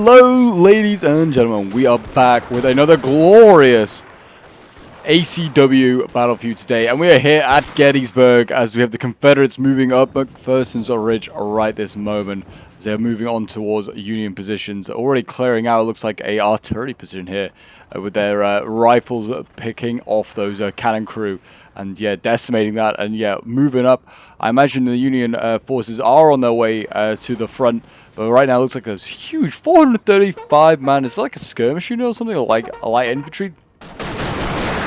Hello, ladies and gentlemen. We are back with another glorious ACW battlefield today, and we are here at Gettysburg as we have the Confederates moving up McPherson's Ridge right this moment. As they're moving on towards Union positions, already clearing out. It looks like a artillery position here with their rifles picking off those cannon crew, and yeah, decimating that, and yeah, moving up. I imagine the Union forces are on their way to the front. But right now, it looks like there's huge 435 man. It's like a skirmish unit or something, or like a light infantry.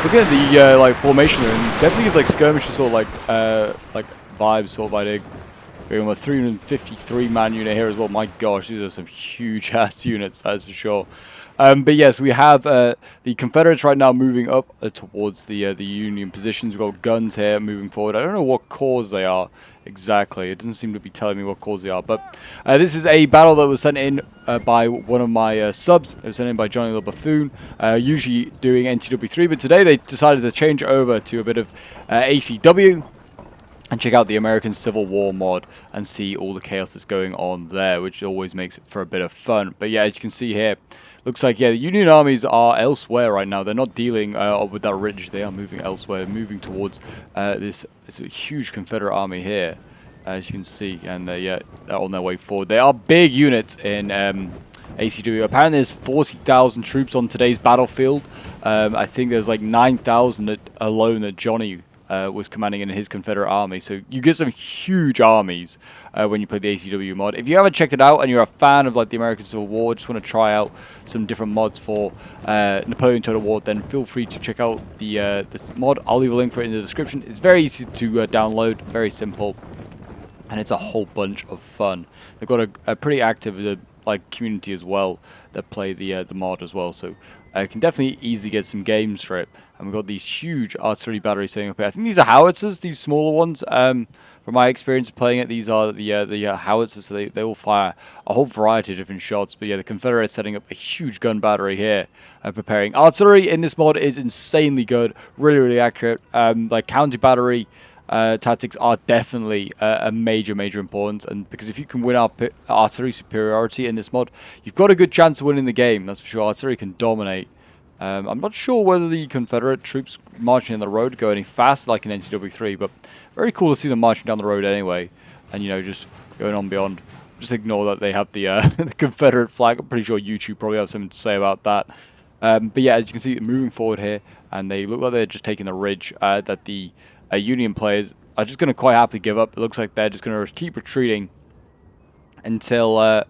Looking at the like formation, and definitely gives like skirmishes sort of like vibes sort of like we have a 353 man unit here as well. My gosh, these are some huge ass units, that's for sure. But yes, we have the Confederates right now moving up towards the Union positions. We've got guns here moving forward. I don't know what cause they are exactly. It doesn't seem to be telling me what cause they are. But this is a battle that was sent in by one of my subs. It was sent in by Johnny the Buffoon, usually doing NTW3. But today they decided to change over to a bit of ACW. And check out the American Civil War mod and see all the chaos that's going on there, which always makes it for a bit of fun. But yeah, as you can see here, looks like, yeah, the Union armies are elsewhere right now. They're not dealing with that ridge. They are moving elsewhere, moving towards this huge Confederate army here, as you can see. And yeah, they're on their way forward. They are big units in ACW. Apparently there's 40,000 troops on today's battlefield. I think there's like 9,000 alone that Johnny was commanding in his Confederate army. So you get some huge armies when you play the ACW mod. If you haven't checked it out and you're a fan of like the American Civil War, just want to try out some different mods for Napoleon Total War, then feel free to check out the this mod. I'll leave a link for it in the description. It's very easy to download, very simple, and it's a whole bunch of fun. They've got a pretty active like community as well that play the mod as well. So you can definitely easily get some games for it. And we've got these huge artillery batteries setting up here. I think these are howitzers, these smaller ones. From my experience playing it, these are the howitzers, so they will fire a whole variety of different shots. But yeah, the Confederates setting up a huge gun battery here, preparing. Artillery in this mod is insanely good, really, really accurate. Like counter battery tactics are definitely a major importance, and because if you can win artillery superiority in this mod, you've got a good chance of winning the game, that's for sure. Artillery can dominate. I'm not sure whether the Confederate troops marching on the road go any faster like in NTW3, but very cool to see them marching down the road anyway, and you know, just going on beyond. Just ignore that they have the, the Confederate flag. I'm pretty sure YouTube probably has something to say about that. But yeah, as you can see, moving forward here, and they look like they're just taking the ridge that the Union players are just going to quite happily give up. It looks like they're just going to keep retreating until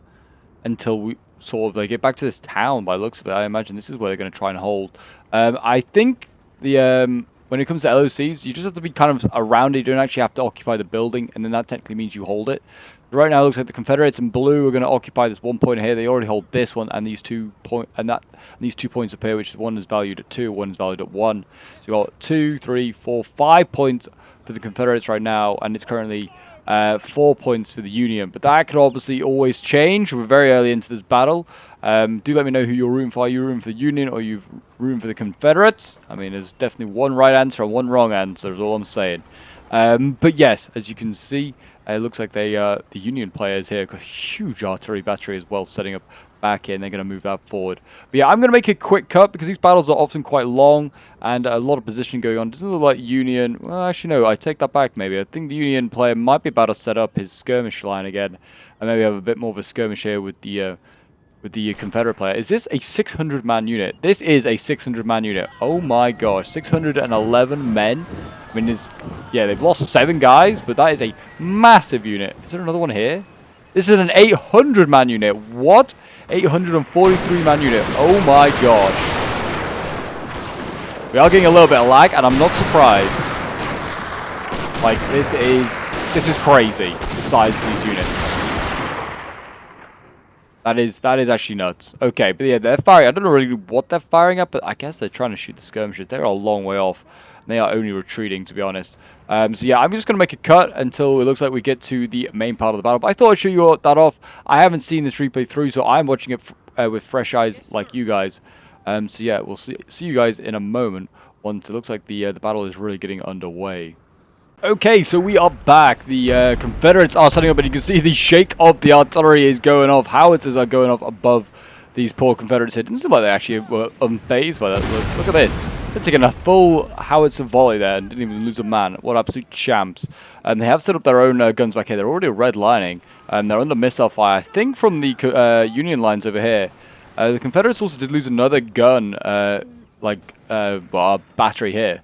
we sort of they get back to this town. By the looks of it, I imagine this is where they're going to try and hold. I think the when it comes to LOCs, you just have to be kind of around it. You don't actually have to occupy the building, and then that technically means you hold it. Right now, it looks like the Confederates in blue are going to occupy this one point here. They already hold this one and these 2 points up here, which is one is valued at 2, one is valued at 1. So you've got 2, 3, 4, 5 points for the Confederates right now, and it's currently 4 points for the Union. But that could obviously always change. We're very early into this battle. Do let me know who you're rooting for. Are you rooting for the Union or are you rooting for the Confederates? I mean, there's definitely one right answer and one wrong answer, is all I'm saying. But yes, as you can see, it looks like the Union players here got a huge artillery battery as well, setting up back in. They're going to move that forward. But yeah, I'm going to make a quick cut because these battles are often quite long and a lot of position going on. Doesn't look like Union. Well, actually, no, I take that back maybe. I think the Union player might be about to set up his skirmish line again and maybe have a bit more of a skirmish here with the Confederate player. Is this a 600-man unit? This is a 600-man unit. Oh my gosh, 611 men. I mean, yeah, they've lost 7 guys, but that is a massive unit. Is there another one here? This is an 800-man unit. What? 843-man unit. Oh my gosh. We are getting a little bit of lag, and I'm not surprised. Like, this is crazy, the size of these units. That is actually nuts. Okay, but yeah, they're firing. I don't know really what they're firing at, but I guess they're trying to shoot the skirmishers. They're a long way off. And they are only retreating, to be honest. So yeah, I'm just going to make a cut until it looks like we get to the main part of the battle. But I thought I'd show you that off. I haven't seen this replay through, so I'm watching it with fresh eyes like you guys. So yeah, we'll see you guys in a moment once it looks like the battle is really getting underway. Okay, so we are back. The Confederates are setting up, and you can see the shake of the artillery is going off. Howitzers are going off above these poor Confederates here. It doesn't seem like they actually were unfazed by that. Look at this. They're taking a full howitzer volley there and didn't even lose a man. What absolute champs. And they have set up their own guns back here. They're already redlining. They're under missile fire, I think, from the Union lines over here. The Confederates also did lose another gun, well, a battery here.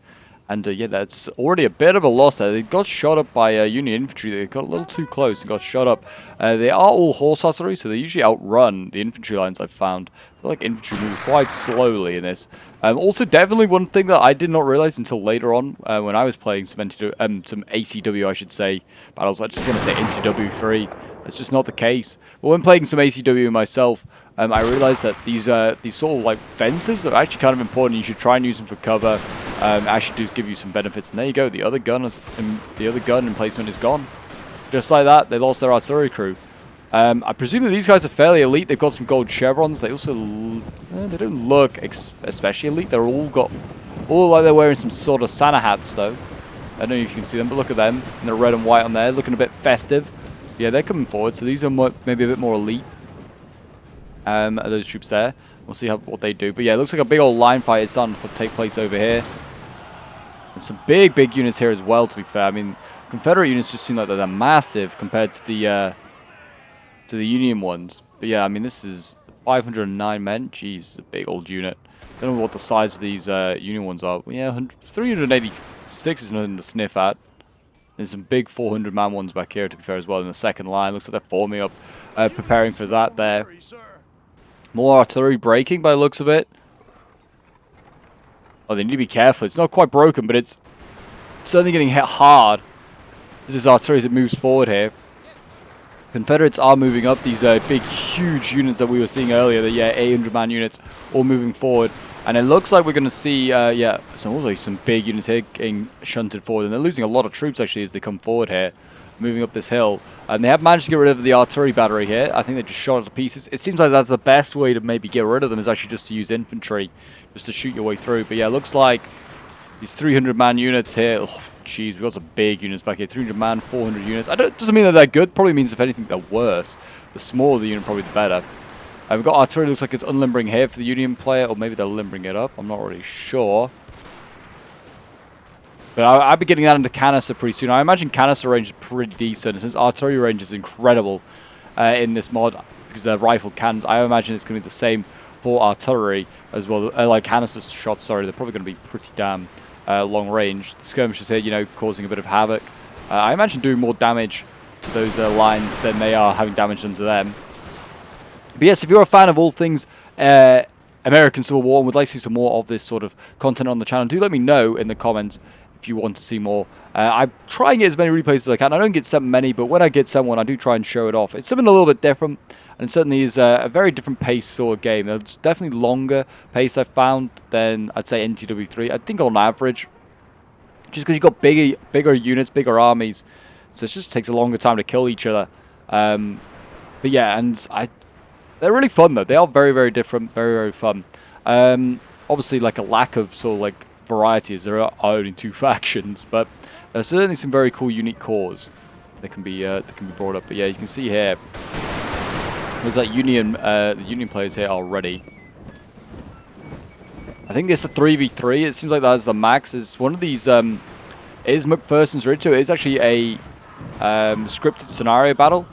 And yeah, that's already a bit of a loss there. They got shot up by Union infantry. They got a little too close and got shot up. They are all horse artillery, so they usually outrun the infantry lines, I've found. I feel like infantry moves quite slowly in this. Also, definitely one thing that I did not realize until later on when I was playing some ACW, I should say, battles. I just want to say NTW3. That's just not the case. But when playing some ACW myself, I realized that these sort of like fences are actually kind of important. You should try and use them for cover. Actually, do give you some benefits. And there you go. The other gun emplacement is gone. Just like that, they lost their artillery crew. I presume that these guys are fairly elite. They've got some gold chevrons. They also they don't look especially elite. They're all like they're wearing some sort of Santa hats though. I don't know if you can see them, but look at them. And they're red and white on there, looking a bit festive. Yeah, they're coming forward. So these are maybe a bit more elite. Those troops there. We'll see what they do. But yeah, it looks like a big old line fight is starting to take place over here. There's some big units here as well, to be fair. I mean, Confederate units just seem like they're massive compared to the Union ones. But yeah, I mean, this is 509 men. Jeez, it's a big old unit. Don't know what the size of these Union ones are. But yeah, 386 is nothing to sniff at. There's some big 400-man ones back here, to be fair, as well, in the second line. Looks like they're forming up, preparing for that there. More artillery breaking by the looks of it. Oh, they need to be careful. It's not quite broken, but it's certainly getting hit hard. This is artillery as it moves forward here. Confederates are moving up. These big, huge units that we were seeing earlier, the 800-man units, all moving forward. And it looks like we're going to see, some big units here getting shunted forward. And they're losing a lot of troops, actually, as they come forward here, moving up this hill. And they have managed to get rid of the artillery battery here. I think they just shot it to pieces. It seems like that's the best way to maybe get rid of them, is actually just to use infantry, just to shoot your way through. But yeah, it looks like these 300-man units here. Oh, jeez, we've got some big units back here. 300-man, 400 units. Doesn't mean that they're good. Probably means, if anything, they're worse. The smaller the unit, probably the better. We've got artillery. Looks like it's unlimbering here for the Union player, or maybe they're limbering it up. I'm not really sure. But I'll be getting that into canister pretty soon. I imagine canister range is pretty decent. Since artillery range is incredible in this mod, because they're rifle cannons, I imagine it's going to be the same for artillery as well. Like canister shots, sorry. They're probably going to be pretty damn long range. The skirmishers here, causing a bit of havoc. I imagine doing more damage to those lines than they are having damage done to them. But yes, if you're a fan of all things American Civil War and would like to see some more of this sort of content on the channel, do let me know in the comments if you want to see more. I try and get as many replays as I can. I don't get sent many, but when I get sent one, I do try and show it off. It's something a little bit different, and it certainly is a very different pace sort of game. It's definitely longer pace I've found than, I'd say, NTW3. I think on average, just because you've got bigger units, bigger armies, so it just takes a longer time to kill each other. But yeah, and they're really fun though. They are very, very different, very, very fun. Obviously, like a lack of sort of like variety, as there are only 2 factions, but there's certainly some very cool, unique cores that can be brought up. But yeah, you can see here, looks like the Union players here are ready. I think it's a 3v3. It seems like that's the max. It's one of these. It is McPherson's Ridge, so it is actually a scripted scenario battle.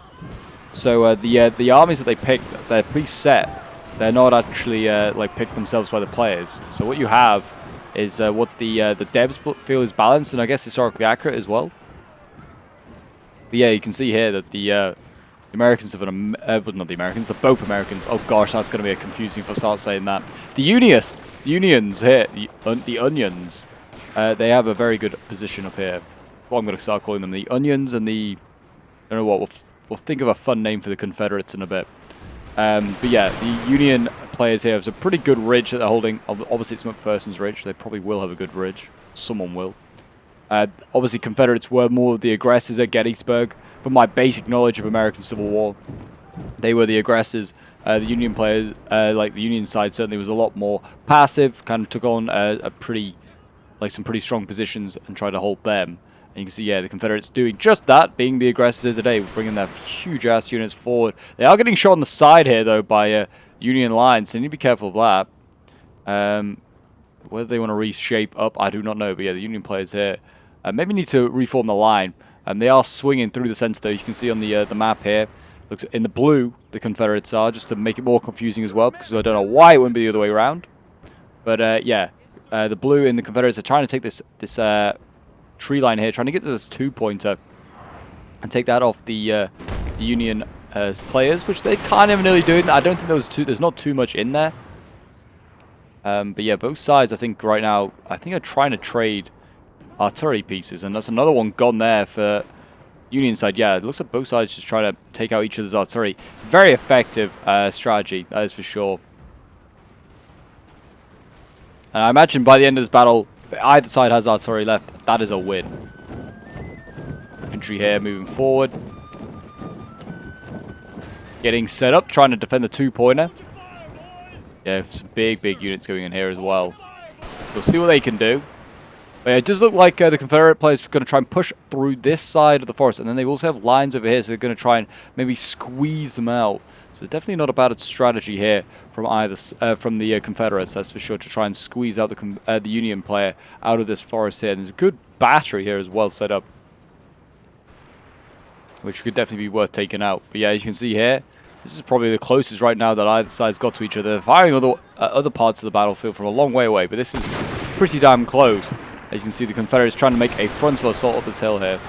So the armies that they pick, they're preset. They're not actually like picked themselves by the players. So what you have is what the devs feel is balanced and I guess historically accurate as well. But yeah, you can see here that the Americans have not the Americans, they're both Americans. Oh gosh, that's going to be confusing if I start saying that. The Unions here, the Onions, they have a very good position up here. Well, I'm going to start calling them the Onions and the, I don't know what, we'll think of a fun name for the Confederates in a bit. But yeah, the Union players here have a pretty good ridge that they're holding. Obviously, it's McPherson's Ridge. They probably will have a good ridge. Someone will. Obviously, Confederates were more of the aggressors at Gettysburg. From my basic knowledge of American Civil War, they were the aggressors. The Union players, like the Union side, certainly was a lot more passive. Kind of took on some pretty strong positions and tried to hold them. And you can see, yeah, the Confederates doing just that, being the aggressors today, bringing their huge-ass units forward. They are getting shot on the side here, though, by Union lines. So you need to be careful of that. Whether they want to reshape up, I do not know. But yeah, the Union players here maybe need to reform the line. They are swinging through the center, though. You can see on the map here. Looks in the blue, the Confederates are, just to make it more confusing as well, because I don't know why it wouldn't be the other way around. But yeah, the blue and the Confederates are trying to take this tree line here, trying to get to this 2-pointer and take that off the Union players, which they kind of nearly doing. I don't think there's not too much in there. But yeah, both sides, I think right now, are trying to trade artillery pieces, and that's another one gone there for Union side. Yeah, it looks like both sides just trying to take out each other's artillery. Very effective strategy, that is for sure. And I imagine by the end of this battle, if either side has artillery left, that is a win. Infantry here moving forward. Getting set up, trying to defend the 2-pointer. Yeah, some big units going in here as well. We'll see what they can do. But yeah, it does look like the Confederate players are going to try and push through this side of the forest. And then they also have lines over here, so they're going to try and maybe squeeze them out. So it's definitely not a bad strategy here from from the Confederates, that's for sure, to try and squeeze out the Union player out of this forest here. And there's a good battery here as well set up, which could definitely be worth taking out. But yeah, as you can see here, this is probably the closest right now that either side's got to each other. They're firing other parts of the battlefield from a long way away, but this is pretty damn close. As you can see, the Confederates trying to make a frontal assault up this hill here.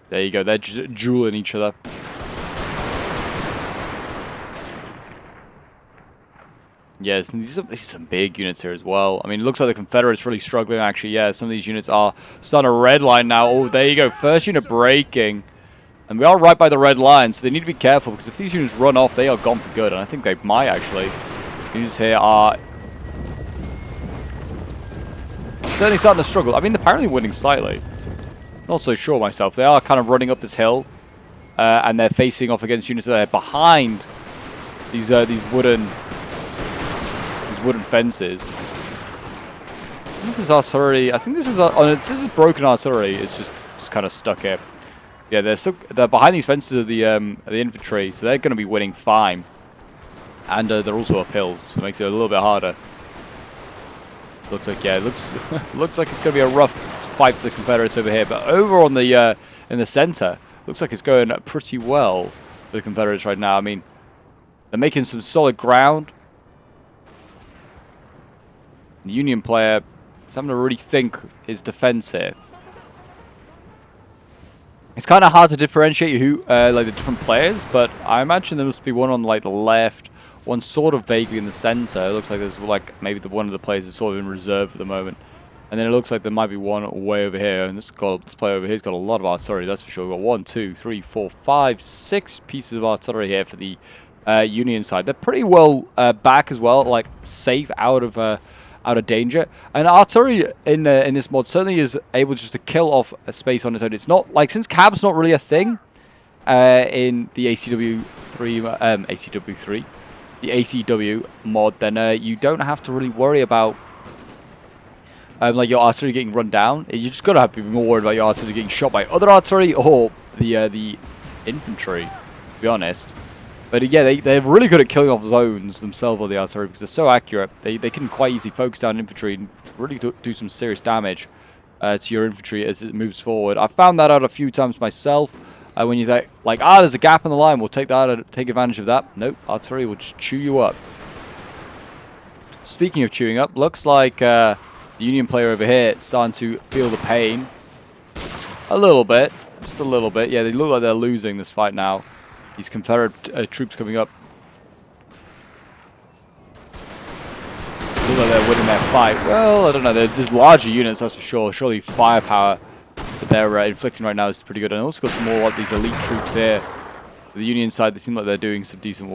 There you go, they're just dueling each other. Yes, and these are some big units here as well. I mean, it looks like the Confederates really struggling, actually. Yeah, some of these units are starting to redline now. Oh, there you go. First unit breaking. And we are right by the red line, so they need to be careful, because if these units run off, they are gone for good. And I think they might, actually. Units here are certainly starting to struggle. I mean, they're apparently winning slightly. Not so sure myself. They are kind of running up this hill, and they're facing off against units that are behind these wooden fences. I think this is artillery. I think this is broken artillery. It's just kind of stuck here. Yeah, they're behind these fences of the infantry, so they're going to be winning fine. And they're also uphill, so it makes it a little bit harder. Looks like, yeah, it looks like it's going to be a rough fight for the Confederates over here, but over on the in the center, looks like it's going pretty well for the Confederates right now. I mean, they're making some solid ground. The Union player is having to really think his defense here. It's kind of hard to differentiate who, like the different players, but I imagine there must be one on like the left, one sort of vaguely in the center. It looks like there's like maybe one of the players is sort of in reserve at the moment, and then it looks like there might be one way over here. And this player over here's got a lot of artillery, that's for sure. We've got 1, 2, 3, 4, 5, 6 pieces of artillery here for the Union side. They're pretty well back as well, like safe out of danger. And artillery in this mod certainly is able just to kill off a space on its own. It's not like, since cab's not really a thing in the ACW3, the ACW mod, then you don't have to really worry about like your artillery getting run down. You just gotta have to be more worried about your artillery getting shot by other artillery or the infantry, to be honest. But yeah, they're really good at killing off zones themselves, or the artillery, because they're so accurate. They can quite easily focus down infantry and really do some serious damage to your infantry as it moves forward. I've found that out a few times myself. When you think, like, there's a gap in the line, we'll take advantage of that. Nope, artillery will just chew you up. Speaking of chewing up, looks like the Union player over here is starting to feel the pain. A little bit. Just a little bit. Yeah, they look like they're losing this fight now. These Confederate troops coming up. Look like they're winning their fight. Well, I don't know. There's larger units, that's for sure. Surely firepower that they're inflicting right now is pretty good. And also got some more of these elite troops here. The Union side, they seem like they're doing some decent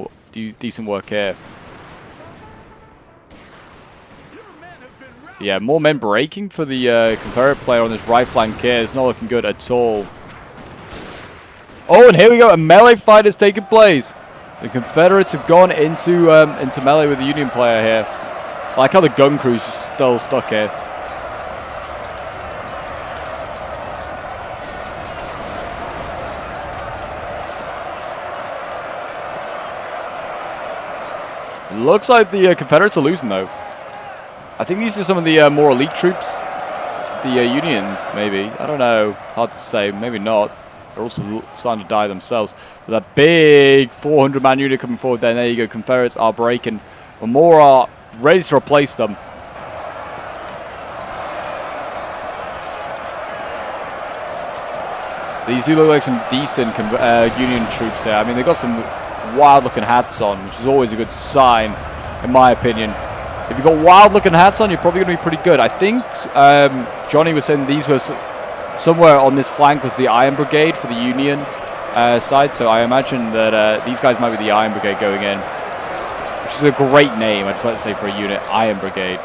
work here. Yeah, more men breaking for the Confederate player on this right flank here. It's not looking good at all. Oh, and here we go. A melee fight has taken place. The Confederates have gone into melee with the Union player here. I like how the gun crew's just still stuck here. It looks like the Confederates are losing, though. I think these are some of the more elite troops. The Union, maybe. I don't know. Hard to say. Maybe not. They're also starting to die themselves. But that big 400-man unit coming forward there. There you go. Confederates are breaking. But more are ready to replace them. These do look like some decent Union troops here. I mean, they've got some wild-looking hats on, which is always a good sign, in my opinion. If you've got wild-looking hats on, you're probably going to be pretty good. I think Johnny was saying these were somewhere on this flank was the Iron Brigade for the Union side, so I imagine that these guys might be the Iron Brigade going in, which is a great name, I'd just like to say, for a unit, Iron Brigade.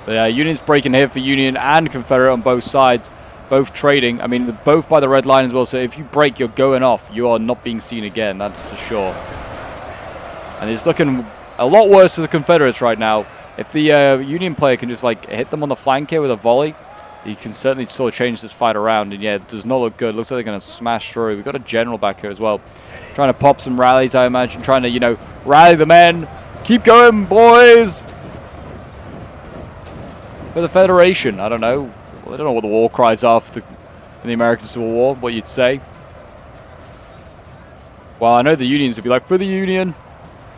The Union's breaking here for Union and Confederate on both sides. Both trading. I mean, both by the red line as well, so if you break, you're going off. You are not being seen again, that's for sure. And it's looking a lot worse for the Confederates right now. If the Union player can just, like, hit them on the flank here with a volley, you can certainly sort of change this fight around. And, yeah, it does not look good. Looks like they're going to smash through. We've got a general back here as well. Trying to pop some rallies, I imagine. Trying to, you know, rally the men. Keep going, boys! For the Federation, I don't know. I don't know what the war cries are for in the American Civil War, what you'd say. Well, I know the Unions would be like, for the Union.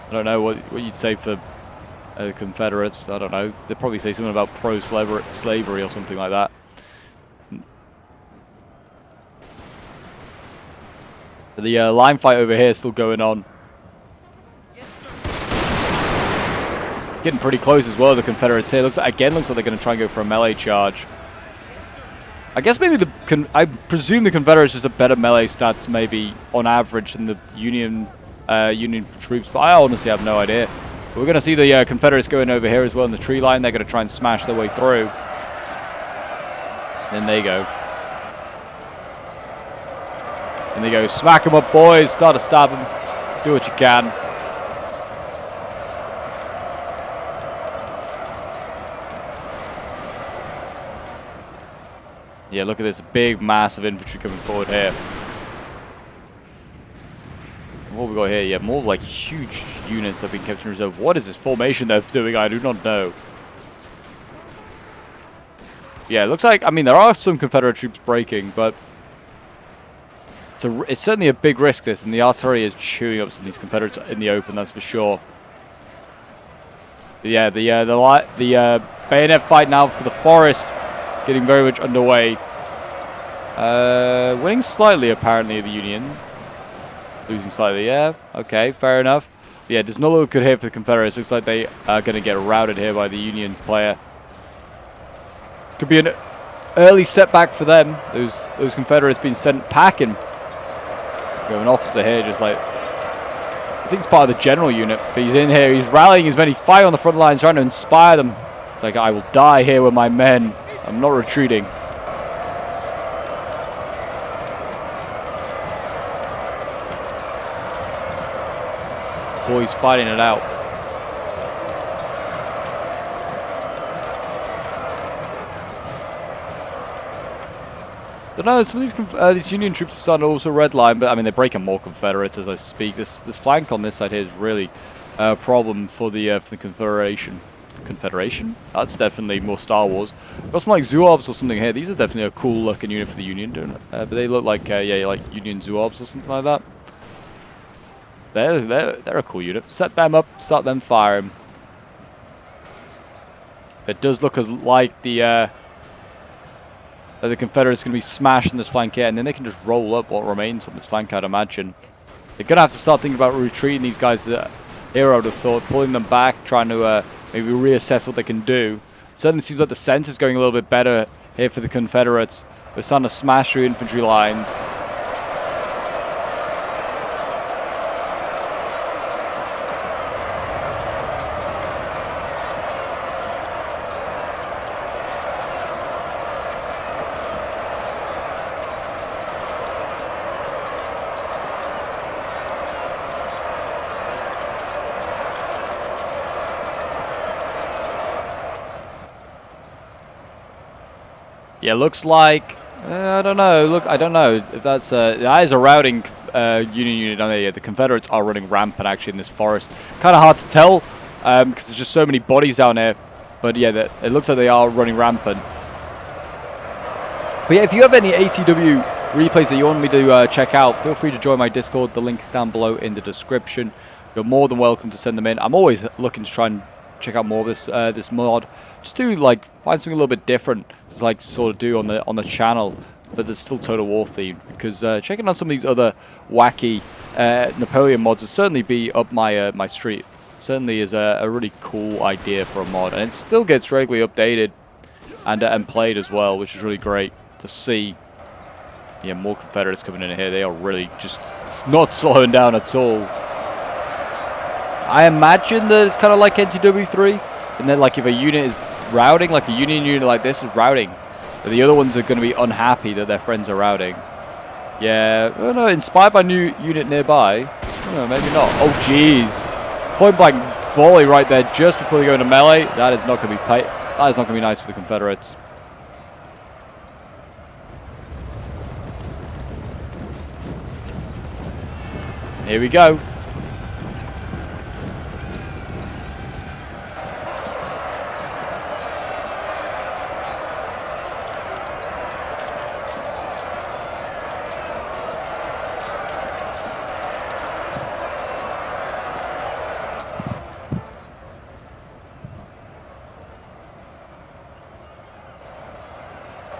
I don't know what you'd say for the Confederates. I don't know. They'd probably say something about pro-slavery or something like that. The line fight over here is still going on. Getting pretty close as well, the Confederates here. Looks like they're going to try and go for a melee charge. I guess maybe I presume the Confederates just have better melee stats, maybe on average, than the Union troops, but I honestly have no idea. But we're going to see the Confederates going over here as well in the tree line. They're going to try and smash their way through. And they go. And they go. Smack them up, boys. Start to stab them. Do what you can. Yeah, look at this big mass of infantry coming forward here. What have we got here? Yeah, more like huge units that have been kept in reserve. What is this formation they're doing? I do not know. Yeah, it looks like, I mean, there are some Confederate troops breaking, but it's certainly a big risk, this, and the artillery is chewing up some of these Confederates in the open, that's for sure. But yeah, the bayonet fight now for the forest. Getting very much underway. Winning slightly, apparently, the Union. Losing slightly, yeah. Okay, fair enough. But yeah, does not look good here for the Confederates. Looks like they are going to get routed here by the Union player. Could be an early setback for them. Those Confederates being sent packing. Got an officer here, just like, I think it's part of the general unit. But he's in here. He's rallying his men. He's fighting on the front lines, trying to inspire them. It's like, I will die here with my men. I'm not retreating. Boys fighting it out. Don't know, some of these Union troops are starting to also redline, but I mean they're breaking more Confederates as I speak. This flank on this side here is really a problem for the Confederation. Confederation? That's definitely more Star Wars. Got some like Zoobs or something here. These are definitely a cool looking unit for the Union, don't it? But they look like yeah, like Union Zoobs or something like that. They're a cool unit. Set them up, start them firing. It does look as like the Confederates are going to be smashing this flank here, and then they can just roll up what remains on this flank, I'd imagine. They're going to have to start thinking about retreating these guys here, I would have thought, pulling them back, trying to maybe reassess what they can do. It certainly seems like the sense is going a little bit better here for the Confederates. They're starting to smash through infantry lines. Yeah, looks like I don't know. Look, I don't know if that's the eyes are routing Union unit down there. Yeah, the Confederates are running rampant actually in this forest. Kind of hard to tell because there's just so many bodies down there. But yeah, it looks like they are running rampant. But yeah, if you have any ACW replays that you want me to check out, feel free to join my Discord. The link is down below in the description. You're more than welcome to send them in. I'm always looking to try and check out more of this this mod. Just to like find something a little bit different to like sort of do on the channel, but there's still Total War themed. Because checking out some of these other wacky Napoleon mods would certainly be up my my street. Certainly is a really cool idea for a mod, and it still gets regularly updated and played as well, which is really great to see. Yeah, more Confederates coming in here. They are really just not slowing down at all. I imagine that it's kind of like NTW3, and then like if a unit is routing, like a Union unit like this is routing, the other ones are going to be unhappy that their friends are routing. Yeah, oh no, inspired by new unit nearby. Oh, maybe not. Oh jeez, point blank volley right there just before they go into melee. That is not going to be that is not going to be nice for the Confederates. Here we go.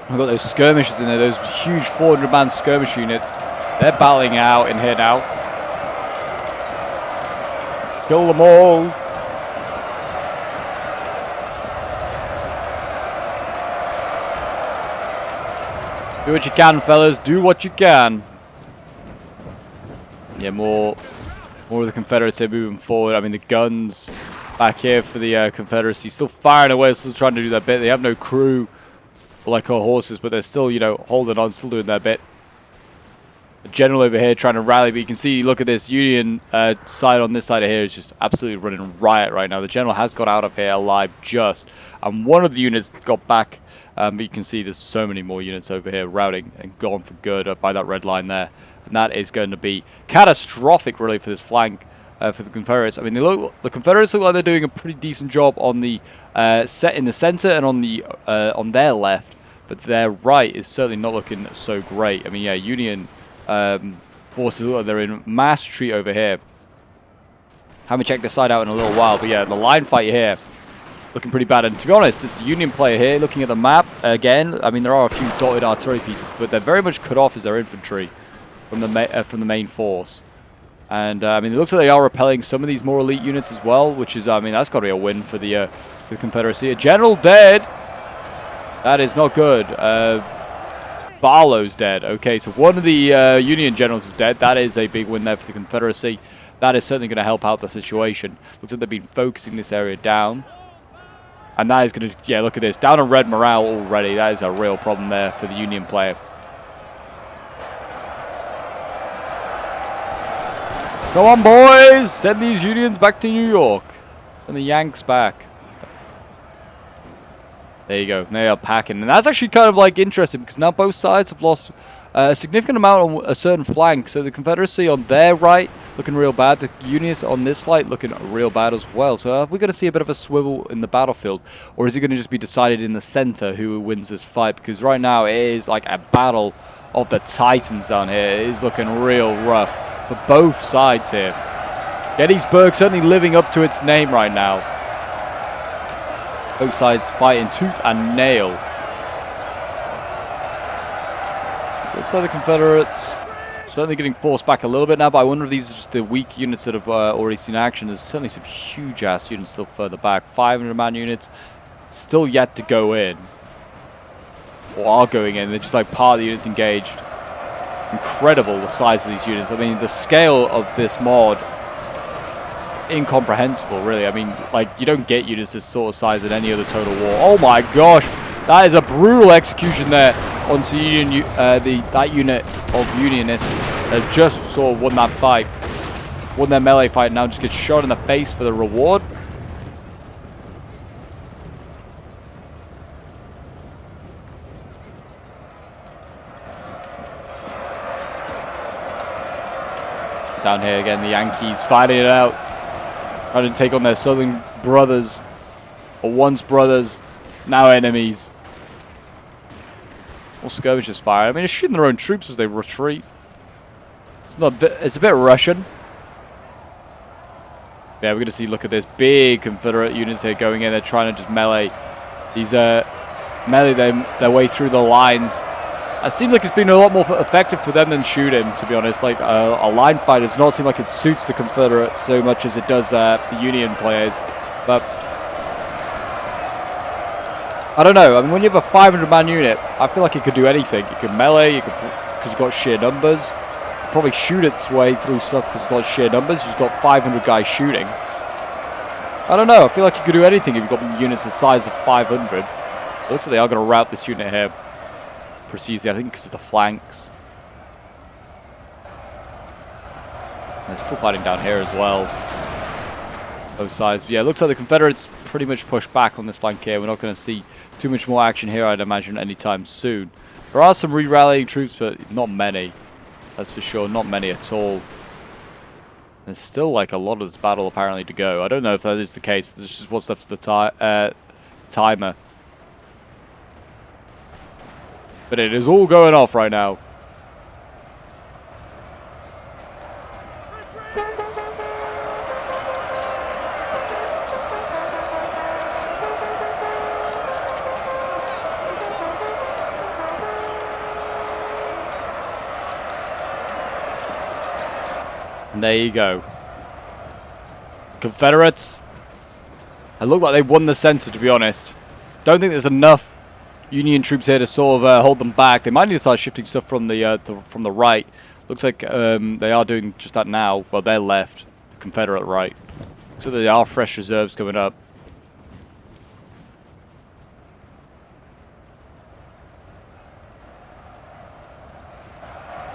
I've got those skirmishers in there, those huge 400-man skirmish units. They're battling out in here now. Kill them all. Do what you can, fellas. Do what you can. Yeah, more of the Confederates here moving forward. I mean, the guns back here for the Confederacy still firing away, still trying to do their bit. They have no crew like our horses, but they're still, you know, holding on, still doing their bit. The general over here trying to rally, but you can see, look at this Union side on this side of here is just absolutely running riot right now. The general has got out of here alive just, and one of the units got back, but you can see there's so many more units over here routing and gone for good by that red line there, and that is going to be catastrophic really for this flank for the Confederates. I mean, the Confederates look like they're doing a pretty decent job on the set in the center and on their left, but their right is certainly not looking so great. I mean, yeah, Union forces look like they're in mass retreat over here. Haven't checked this side out in a little while, but yeah, the line fight here looking pretty bad. And to be honest, this Union player here, looking at the map again, I mean, there are a few dotted artillery pieces, but they're very much cut off as their infantry from the main force. And I mean, it looks like they are repelling some of these more elite units as well, which is, I mean, that's got to be a win for the Confederacy. A general dead. That is not good. Barlow's dead. Okay, so one of the Union generals is dead. That is a big win there for the Confederacy. That is certainly going to help out the situation. Looks like they've been focusing this area down. And that is going to, yeah, look at this. Down on red morale already. That is a real problem there for the Union player. Come on, boys! Send these Unions back to New York. Send the Yanks back. There you go. They are packing. And that's actually kind of like interesting because now both sides have lost a significant amount on a certain flank. So the Confederacy on their right looking real bad. The Unionists on this flank looking real bad as well. So are we going to see a bit of a swivel in the battlefield? Or is it going to just be decided in the center who wins this fight? Because right now it is like a battle of the Titans down here. It is looking real rough for both sides here. Gettysburg certainly living up to its name right now. Both sides fighting tooth and nail. Looks like the Confederates certainly getting forced back a little bit now, but I wonder if these are just the weak units that have already seen action. There's certainly some huge-ass units still further back. 500-man units still yet to go in. Or are going in. They're just like part of the units engaged. Incredible the size of these units. I mean, the scale of this mod, incomprehensible, really. I mean, like, you don't get units this sort of size in any other Total War. Oh my gosh, that is a brutal execution there onto that unit of Unionists that just sort of won that fight, won their melee fight, and now just gets shot in the face for the reward. Down here again, the Yankees fighting it out. Trying to take on their southern brothers. Or once brothers, now enemies. More skirmishers fire. I mean, they're shooting their own troops as they retreat. It's a bit Russian. Yeah, we're going to see, look at this, big Confederate units here going in. They're trying to just melee these, melee their way through the lines. It seems like it's been a lot more effective for them than shooting, to be honest. Like, a line fight does not seem like it suits the Confederates so much as it does the Union players. But I don't know. I mean, when you have a 500-man unit, I feel like it could do anything. You can melee, because you've got sheer numbers. Probably shoot its way through stuff because it's got sheer numbers. You've got 500 guys shooting. I don't know. I feel like you could do anything if you've got units the size of 500. It looks like they are going to route this unit here precisely, I think, because of the flanks. They're still fighting down here as well. Both sides. But yeah, it looks like the Confederates pretty much pushed back on this flank here. We're not going to see too much more action here, I'd imagine, anytime soon. There are some re-rallying troops, but not many. That's for sure, not many at all. There's still like a lot of this battle apparently to go. I don't know if that is the case. There's just what's left of the timer. But it is all going off right now. And there you go. Confederates. It looked like they won the center, to be honest. Don't think there's enough Union troops here to sort of hold them back. They might need to start shifting stuff from the right. Looks like they are doing just that now. Well, they're left. The Confederate right. So there are fresh reserves coming up.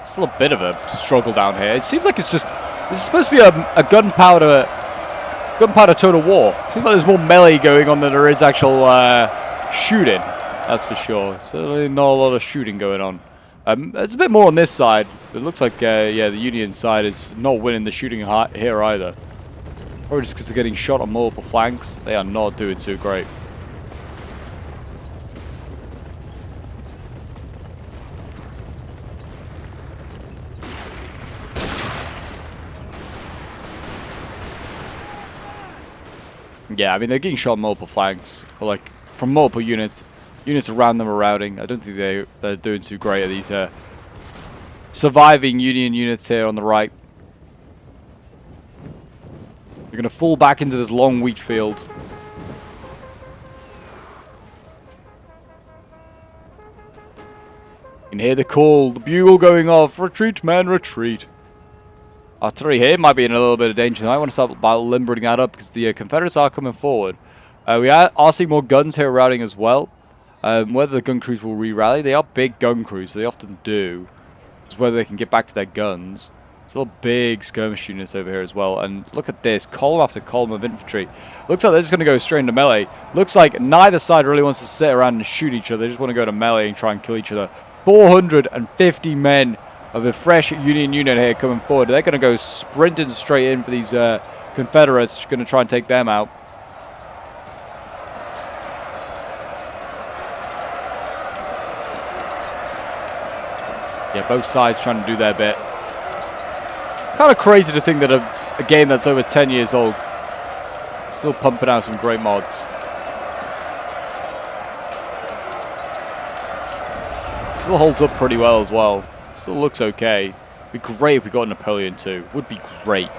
Still a bit of a struggle down here. It seems like it's just... This is supposed to be a gunpowder total war. Seems like there's more melee going on than there is actual shooting. That's for sure. Certainly not a lot of shooting going on. It's a bit more on this side. It looks like, yeah, the Union side is not winning the shooting here either. Or just because they're getting shot on multiple flanks. They are not doing too great. Yeah, I mean, they're getting shot on multiple flanks, but like from multiple units. Units around them are routing. I don't think they're doing too great at these surviving Union units here on the right. They're going to fall back into this long wheat field. You can hear the call, the bugle going off. Retreat, men, retreat. Artillery here might be in a little bit of danger. I want to start by limbering that up because the Confederates are coming forward. We are seeing more guns here routing as well. Whether the gun crews will re-rally, they are big gun crews, so they often do. It's whether they can get back to their guns. Still big skirmish units over here as well. And look at this, column after column of infantry. Looks like they're just going to go straight into melee. Looks like neither side really wants to sit around and shoot each other. They just want to go to melee and try and kill each other. 450 men of a fresh Union unit here coming forward. They're going to go sprinting straight in for these Confederates. Going to try and take them out. Yeah, both sides trying to do their bit. Kind of crazy to think that a game that's over 10 years old still pumping out some great mods. Still holds up pretty well as well. Still looks okay. Be great if we got Napoleon too. Would be great.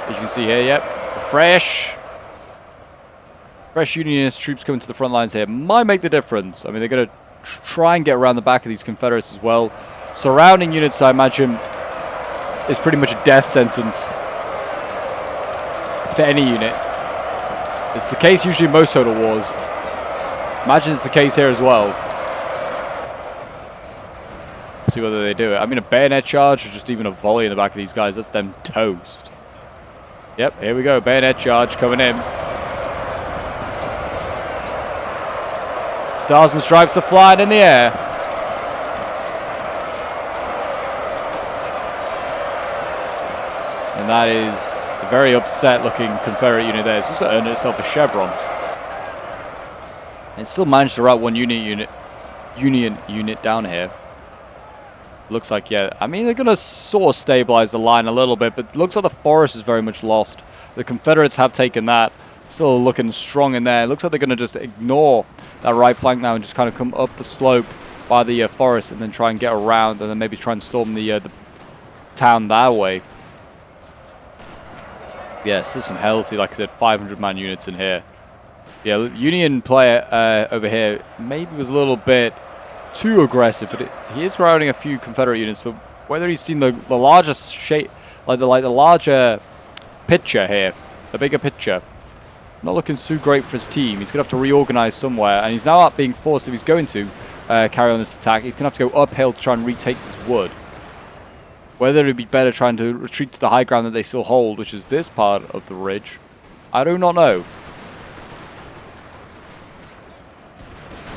As you can see here, yep. Fresh Unionist troops coming to the front lines here might make the difference. I mean, they're going to try and get around the back of these Confederates as well. Surrounding units, I imagine, is pretty much a death sentence for any unit. It's the case usually in most total wars. Imagine it's the case here as well. See whether they do it. I mean, a bayonet charge or just even a volley in the back of these guys, that's them toast. Yep, here we go. Bayonet charge coming in. Stars and stripes are flying in the air. And that is a very upset looking Confederate unit there. It's also earned itself a chevron. And still managed to rout one Union unit down here. Looks like, yeah, I mean, they're going to sort of stabilize the line a little bit, but it looks like the forest is very much lost. The Confederates have taken that. Still looking strong in there. It looks like they're going to just ignore that right flank now and just kind of come up the slope by the forest and then try and get around and then maybe try and storm the town that way. Yeah, still some healthy, like I said, 500-man units in here. Yeah, Union player over here maybe was a little bit too aggressive, but he is routing a few Confederate units. But whether he's seen the largest shape, like the larger picture here, the bigger picture, not looking too great for his team. He's gonna have to reorganize somewhere, and he's now out being forced. If he's going to carry on this attack, he's gonna have to go uphill to try and retake this wood. Whether it'd be better trying to retreat to the high ground that they still hold, which is this part of the ridge, I do not know.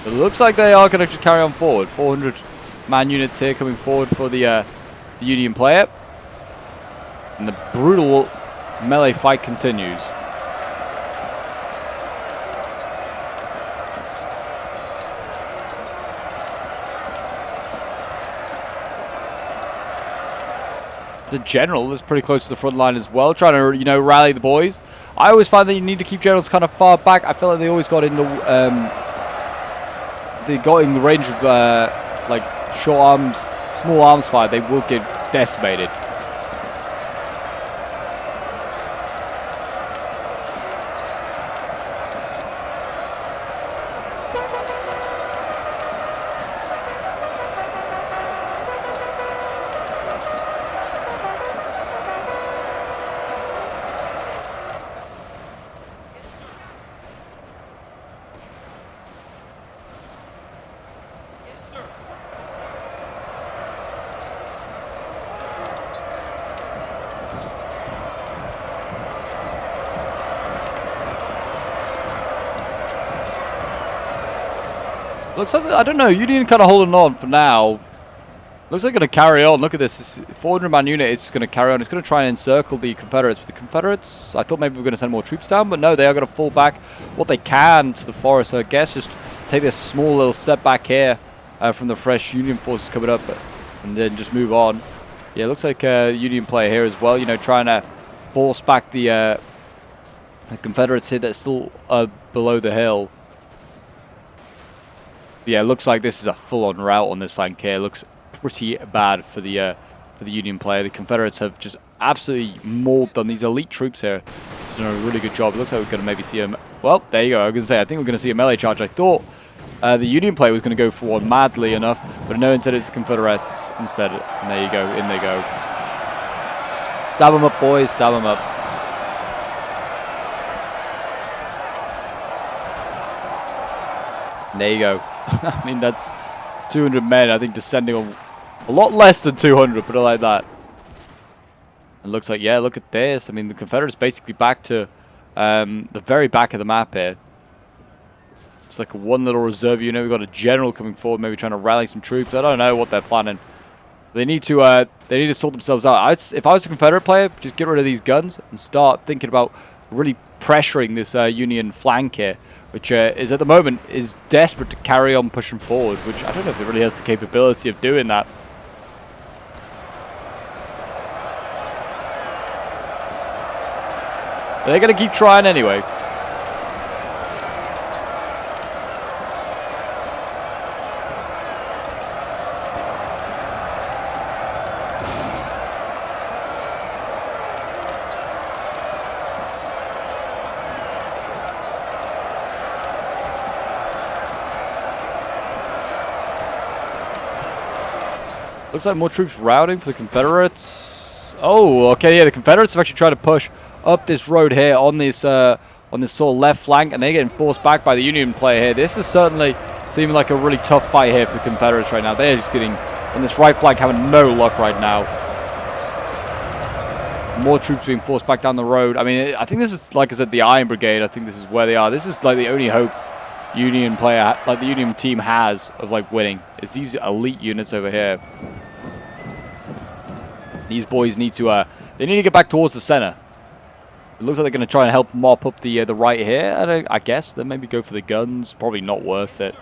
It looks like they are going to just carry on forward. 400-man units here coming forward for the Union player. And the brutal melee fight continues. The general is pretty close to the front line as well, trying to, you know, rally the boys. I always find that you need to keep generals kind of far back. I feel like they always got in the range of like short arms, small arms fire. They will get decimated. Looks like, I don't know, Union kind of holding on for now. Looks like they're going to carry on. Look at this. This 400-man unit is going to carry on. It's going to try and encircle the Confederates. But the Confederates, I thought maybe we were going to send more troops down. But no, they are going to fall back what they can to the forest. So I guess just take this small little setback here from the fresh Union forces coming up. And then just move on. Yeah, it looks like a Union player here as well. You know, trying to force back the Confederates here that's still below the hill. Yeah, it looks like this is a full-on rout on this flank here. It looks pretty bad for the Union player. The Confederates have just absolutely mauled them. These elite troops here have done a really good job. It looks like we're going to maybe see a... Well, there you go. I was going to say, I think we're going to see a melee charge. I thought the Union player was going to go for one madly enough, but no, instead it's the Confederates instead. And there you go. In they go. Stab them up, boys. Stab them up. And there you go. I mean, that's 200 men, I think, descending on a lot less than 200, put it like that. It looks like, yeah, look at this. I mean, the Confederates basically back to the very back of the map here. It's like one little reserve unit. We've got a general coming forward, maybe trying to rally some troops. I don't know what they're planning. They need to sort themselves out. If I was a Confederate player, just get rid of these guns and start thinking about really pressuring this Union flank here, which is at the moment is desperate to carry on pushing forward, which I don't know if it really has the capability of doing that. But they're going to keep trying anyway. Looks like more troops routing for the Confederates. Oh, okay, yeah, the Confederates have actually tried to push up this road here on this sort of left flank, and they're getting forced back by the Union player here. This is certainly seeming like a really tough fight here for the Confederates right now. They're just getting on this right flank, having no luck right now. More troops being forced back down the road. I mean, I think this is, like I said, the Iron Brigade. I think this is where they are. This is like the only hope Union player, like the Union team has of like winning. It's these elite units over here. These boys need to, they need to get back towards the center. It looks like they're going to try and help mop up the right here. I guess then maybe go for the guns. Probably not worth it.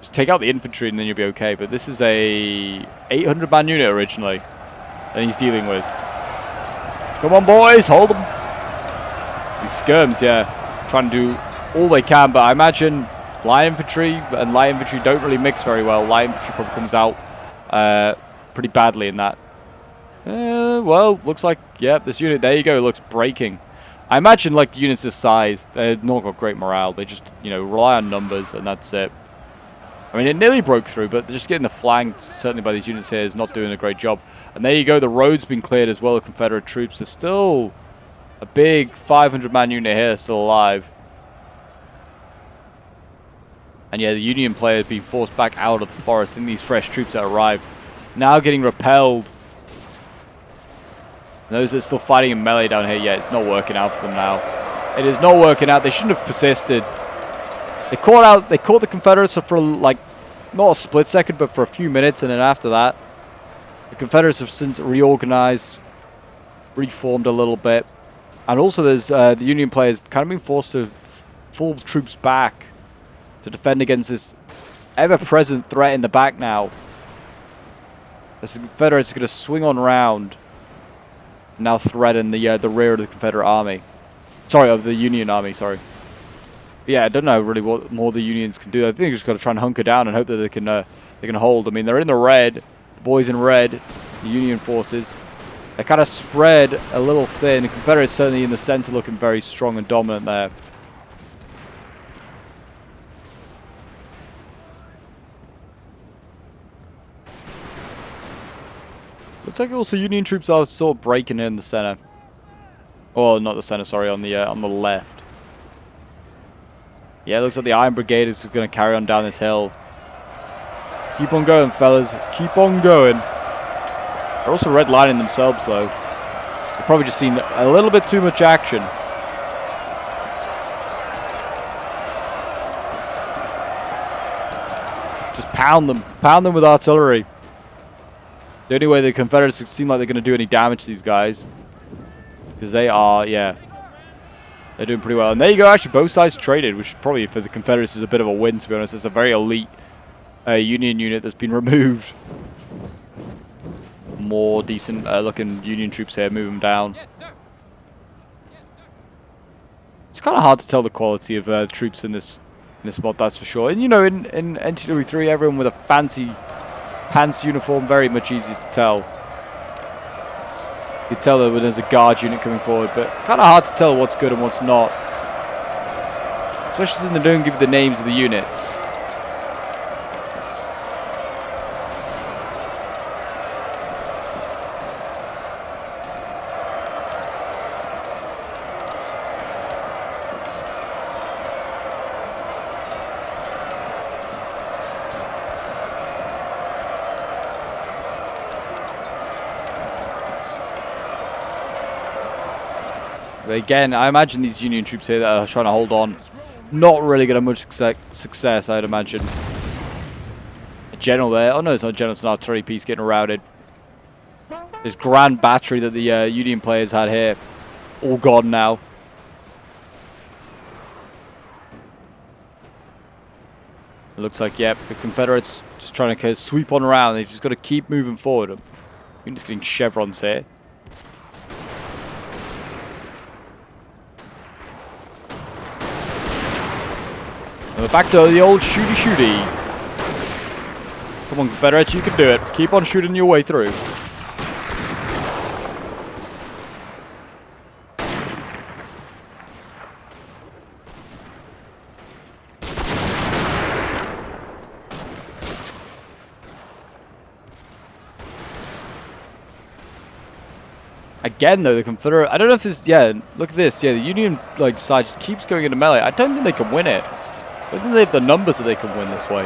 Just take out the infantry and then you'll be okay. But this is a 800-man unit originally that he's dealing with. Come on, boys, hold them. These skirms, yeah, trying to do all they can. But I imagine light infantry and light infantry don't really mix very well. Light infantry probably comes out pretty badly in that. Well, looks like, yeah, this unit, there you go, looks breaking. I imagine, like, units this size, they've not got great morale. They just, you know, rely on numbers, and that's it. I mean, it nearly broke through, but just getting the flanked, certainly by these units here, is not doing a great job. And there you go, the road's been cleared as well of Confederate troops. There's still a big 500-man unit here still alive. And yeah, the Union player has been forced back out of the forest in these fresh troops that arrived. Now getting repelled. Those that are still fighting in melee down here, yeah, it's not working out for them now. It is not working out. They shouldn't have persisted. They caught the Confederates for like, not a split second, but for a few minutes, and then after that, the Confederates have since reorganized, reformed a little bit. And also there's the Union players kind of being forced to fall troops back to defend against this ever-present threat in the back now. As the Confederates are going to swing on round, now threaten the rear of the Confederate army. Sorry, of the Union army, sorry. But yeah, I don't know really what more the Unions can do. I think they're just got to try and hunker down and hope that they can hold. I mean, they're in the red, the boys in red, the Union forces. They're kind of spread a little thin. The Confederates certainly in the center looking very strong and dominant there. Looks like also Union troops are sort of breaking in the center. Oh, not the center, sorry, on the left. Yeah, it looks like the Iron Brigade is going to carry on down this hill. Keep on going, fellas. Keep on going. They're also redlining themselves, though. They've probably just seen a little bit too much action. Just pound them. Pound them with artillery. It's the only way the Confederates seem like they're going to do any damage to these guys. Because they are, yeah. They're doing pretty well. And there you go, actually, both sides traded, which probably for the Confederates is a bit of a win, to be honest. It's a very elite Union unit that's been removed. More decent looking Union troops here, move them down. Yes, sir. Yes, sir. It's kind of hard to tell the quality of troops in this mod, that's for sure. And you know, in NTW3, everyone with a fancy pants uniform, very much easy to tell. You can tell that when there's a guard unit coming forward, but kind of hard to tell what's good and what's not. Especially since they don't give you the names of the units. But again, I imagine these Union troops here that are trying to hold on, not really going to have much success, I'd imagine. A general there. Oh no, it's not a general, it's an artillery piece getting routed. This grand battery that the Union players had here, all gone now. It looks like, yep, the Confederates just trying to sweep on around. They just got to keep moving forward. We're just getting chevrons here. And we're back to the old shooty-shooty. Come on, Confederates, you can do it. Keep on shooting your way through. Again, though, the Confederate... I don't know if this... Yeah, look at this. Yeah, the Union side just keeps going into melee. I don't think they can win it. I don't think they have the numbers that they can win this way.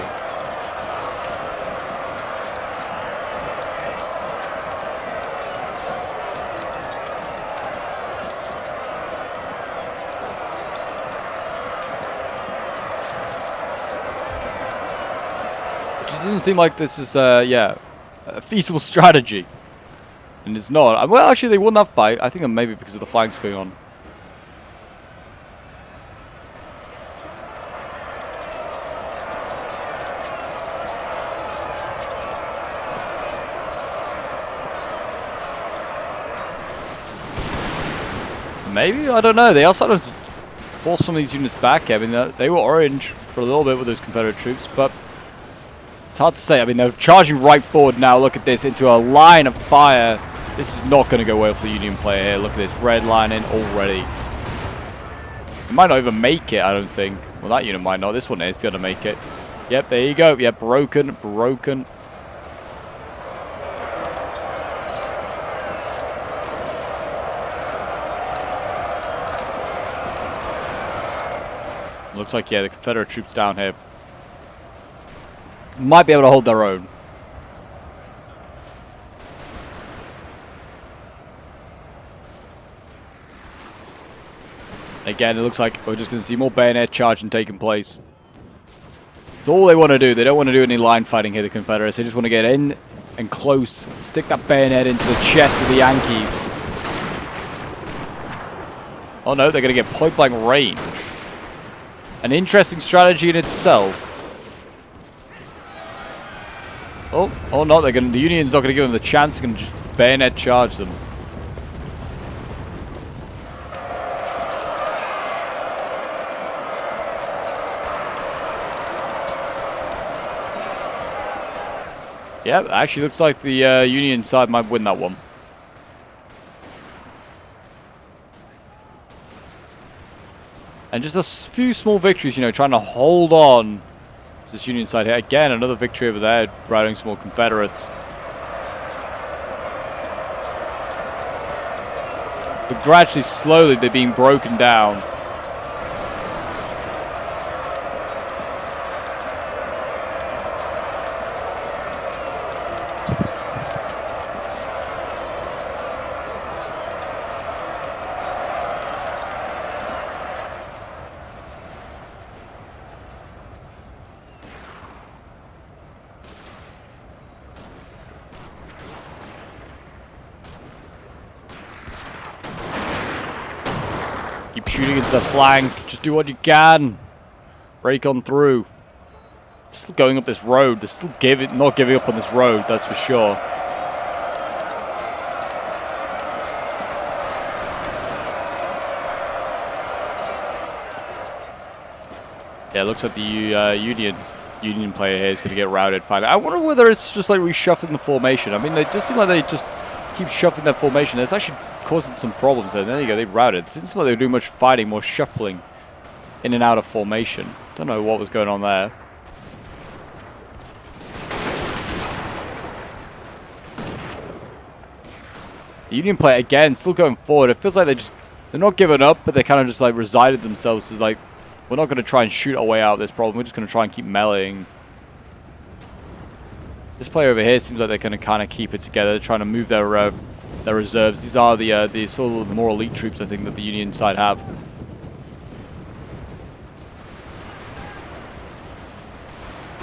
just doesn't seem like this is, yeah, a feasible strategy. And it's not. Well, actually, they won that fight. I think maybe because of the flanks going on. Maybe? I don't know. They also had to force some of these units back. I mean, they were orange for a little bit with those Confederate troops, but it's hard to say. I mean, they're charging right forward now. Look at this, into a line of fire. This is not going to go well for the Union player here. Look at this, red line in already. It might not even make it, I don't think. Well, that unit might not. This one is going to make it. Yep, there you go. Yep, broken, broken. Looks like, yeah, the Confederate troops down here might be able to hold their own. Again, it looks like we're just going to see more bayonet charging taking place. It's all they want to do. They don't want to do any line fighting here, the Confederates. They just want to get in and close, stick that bayonet into the chest of the Yankees. Oh no, they're going to get point-blank range. An interesting strategy in itself. Oh no, the Union's not going to give them the chance. They're going to just bayonet charge them. Yeah, actually looks like the Union side might win that one. And just a few small victories, you know, trying to hold on to this Union side here. Again, another victory over there, routing some more Confederates. But gradually, slowly, they're being broken down. Keep shooting into the flank. Just do what you can. Break on through. Still going up this road. They're still not giving up on this road, that's for sure. Yeah, it looks like the Union player here is going to get routed finally. I wonder whether it's just like reshuffling the formation. I mean, they just seem like they just keep shuffling their formation. It's actually causing some problems there. There you go, they routed. It didn't seem like they were doing much fighting, more shuffling in and out of formation. Don't know what was going on there. The Union player, again, still going forward. It feels like they're not giving up, but they kind of just like resided themselves as like, we're not going to try and shoot our way out of this problem. We're just going to try and keep meleeing. This player over here seems like they're going to kind of keep it together. They're trying to move their reserves. These are the sort of the more elite troops, I think, that the Union side have.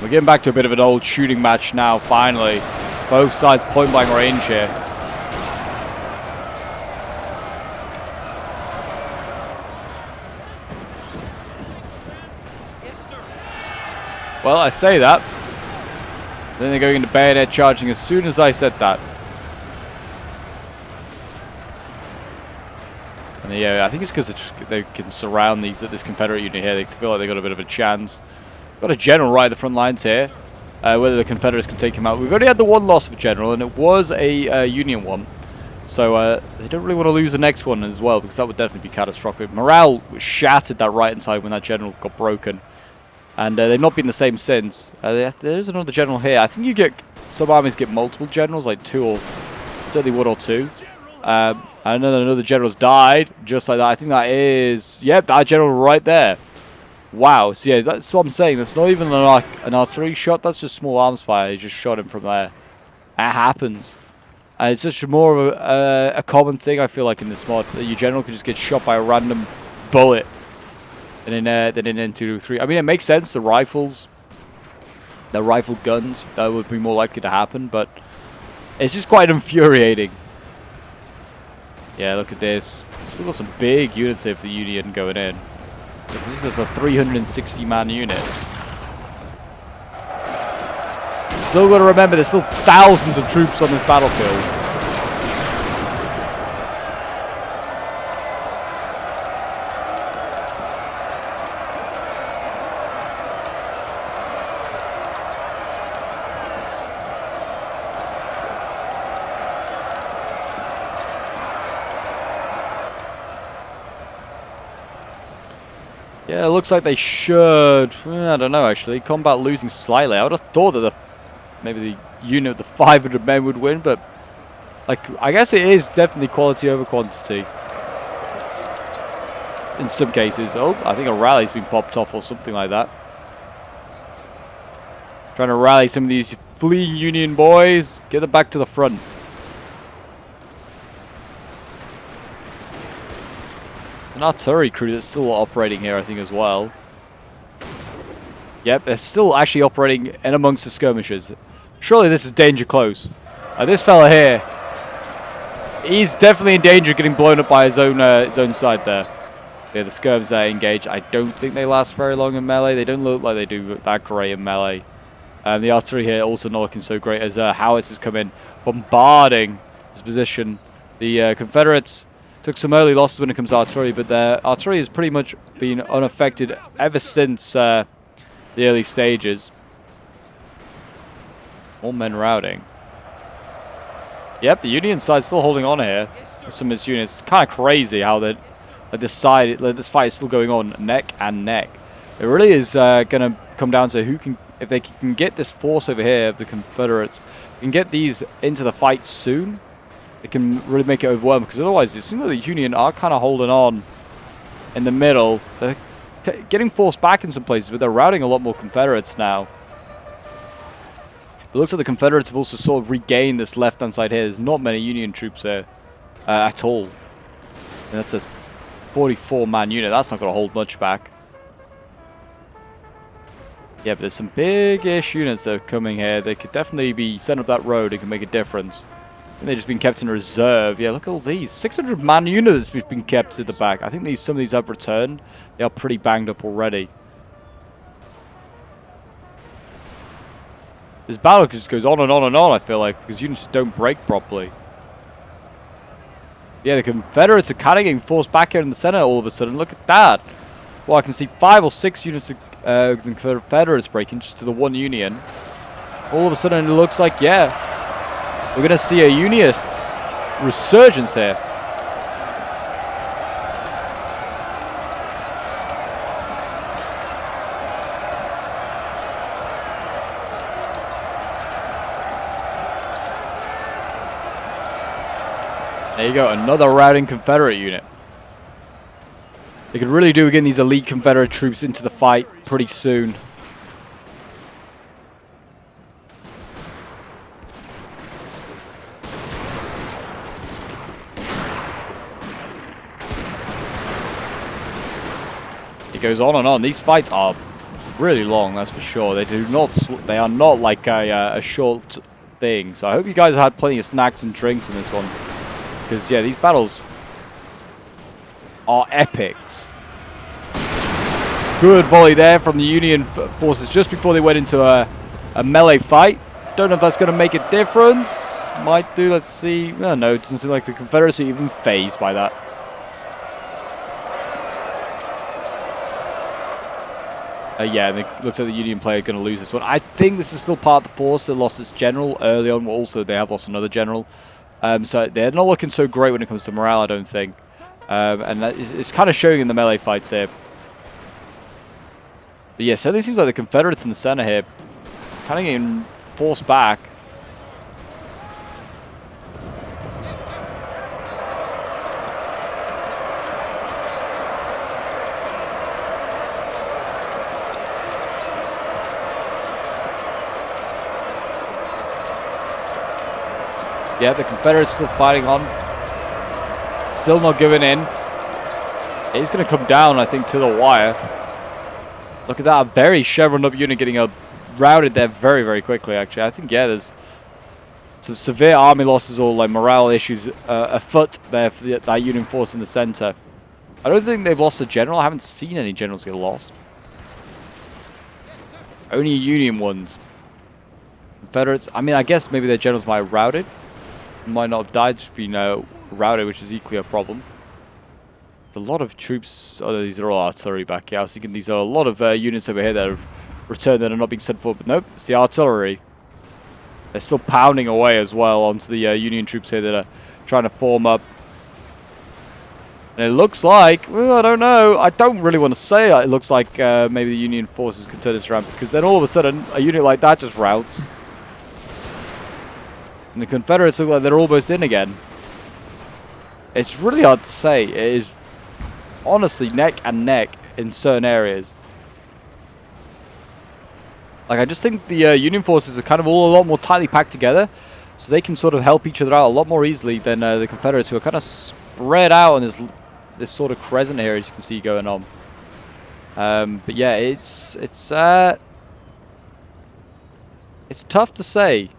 We're getting back to a bit of an old shooting match now, finally. Both sides point-blank range here. Well, I say that. Then they're going into bayonet charging as soon as I said that. And yeah, I think it's because they can surround this Confederate unit here. They feel like they got a bit of a chance. Got a general right at the front lines here. Whether the Confederates can take him out. We've already had the one loss of a general, and it was a Union one. So they don't really want to lose the next one as well, because that would definitely be catastrophic. Morale was shattered that right-hand side when that general got broken. And they've not been the same since. There's another general here. I think some armies get multiple generals, like two or certainly one or two. And another general's died, just like that. I think that is, yep, that general right there. Wow. So yeah, that's what I'm saying. That's not even an artillery shot. That's just small arms fire. He just shot him from there. That happens. And it's such more of a common thing, I feel like, in this mod, that your general can just get shot by a random bullet. And then in N2, 3. I mean, it makes sense. The rifles Their rifled guns, that would be more likely to happen, but it's just quite infuriating. Yeah, look at this. Still got some big units here for the Union going in. This is a 360-man unit. Still got to remember, there's still thousands of troops on this battlefield. Yeah, it looks like they should. I don't know, actually. Combat losing slightly. I would have thought that maybe the unit of the 500 men would win, but like, I guess it is definitely quality over quantity. In some cases. Oh, I think a rally's been popped off or something like that. Trying to rally some of these fleeing Union boys. Get them back to the front. An artillery crew that's still operating here, I think, as well. Yep, they're still actually operating in amongst the skirmishers. Surely this is danger close. This fella here, he's definitely in danger of getting blown up by his own side there. Yeah, the skirms there engage. I don't think they last very long in melee. They don't look like they do that great in melee. The artillery here also not looking so great as howitzers come in, bombarding this position. The Confederates took some early losses when it comes to artillery, but their artillery has pretty much been unaffected ever since the early stages. All men routing. Yep, the Union side's still holding on here. Some of its units. It's kind of crazy how that this fight is still going on neck and neck. It really is going to come down to who can, if they can get this force over here of the Confederates, can get these into the fight soon. It can really make it overwhelming, because otherwise it seems like the Union are kind of holding on in the middle. They're getting forced back in some places, but they're routing a lot more Confederates now. It looks like the Confederates have also sort of regained this left-hand side here. There's not many Union troops there at all. And that's a 44-man unit. That's not going to hold much back. Yeah, but there's some big-ish units that are coming here. They could definitely be sent up that road. It can make a difference. And they've just been kept in reserve. Yeah, look at all these. 600-man units have been kept at the back. I think some of these have returned. They are pretty banged up already. This battle just goes on and on and on, I feel like, because units just don't break properly. Yeah, the Confederates are kind of getting forced back here in the center all of a sudden. Look at that. Well, I can see 5 or 6 units of the Confederates breaking just to the one Union. All of a sudden, it looks like, yeah, we're going to see a Unionist resurgence here. There you go, another routing Confederate unit. They could really do getting these elite Confederate troops into the fight pretty soon. It goes on and on. These fights are really long, that's for sure. They are not like a short thing. So I hope you guys have had plenty of snacks and drinks in this one. Because, yeah, these battles are epics. Good volley there from the Union forces just before they went into a melee fight. Don't know if that's going to make a difference. Might do, let's see. Oh, no, it doesn't seem like the Confederates are even phased by that. Yeah, and it looks like the Union player are going to lose this one. I think this is still part of the force that lost its general early on. Also, they have lost another general. So they're not looking so great when it comes to morale, I don't think. And it's kind of showing in the melee fights here. But yeah, certainly seems like the Confederates in the center here kind of getting forced back. Yeah, the Confederates still fighting on. Still not giving in. He's going to come down, I think, to the wire. Look at that. A very chevroned up unit getting a routed there very, very quickly, actually. I think, yeah, there's some severe army losses or like morale issues afoot there for that Union force in the center. I don't think they've lost a general. I haven't seen any generals get lost. Only Union ones. Confederates, I mean, I guess maybe their generals might have routed. Might not have died, just been routed, which is equally a problem. There's a lot of troops. Oh, these are all artillery back here. I was thinking these are a lot of units over here that have returned that are not being sent forward. But nope, it's the artillery. They're still pounding away as well onto the Union troops here that are trying to form up. And it looks like, well, I don't know. I don't really want to say it looks like maybe the Union forces can turn this around, because then all of a sudden a unit like that just routs. And the Confederates look like they're almost in again. It's really hard to say. It is honestly neck and neck in certain areas. Like, I just think the Union forces are kind of all a lot more tightly packed together, so they can sort of help each other out a lot more easily than the Confederates, who are kind of spread out on this sort of crescent here, as you can see going on. But yeah, it's tough to say.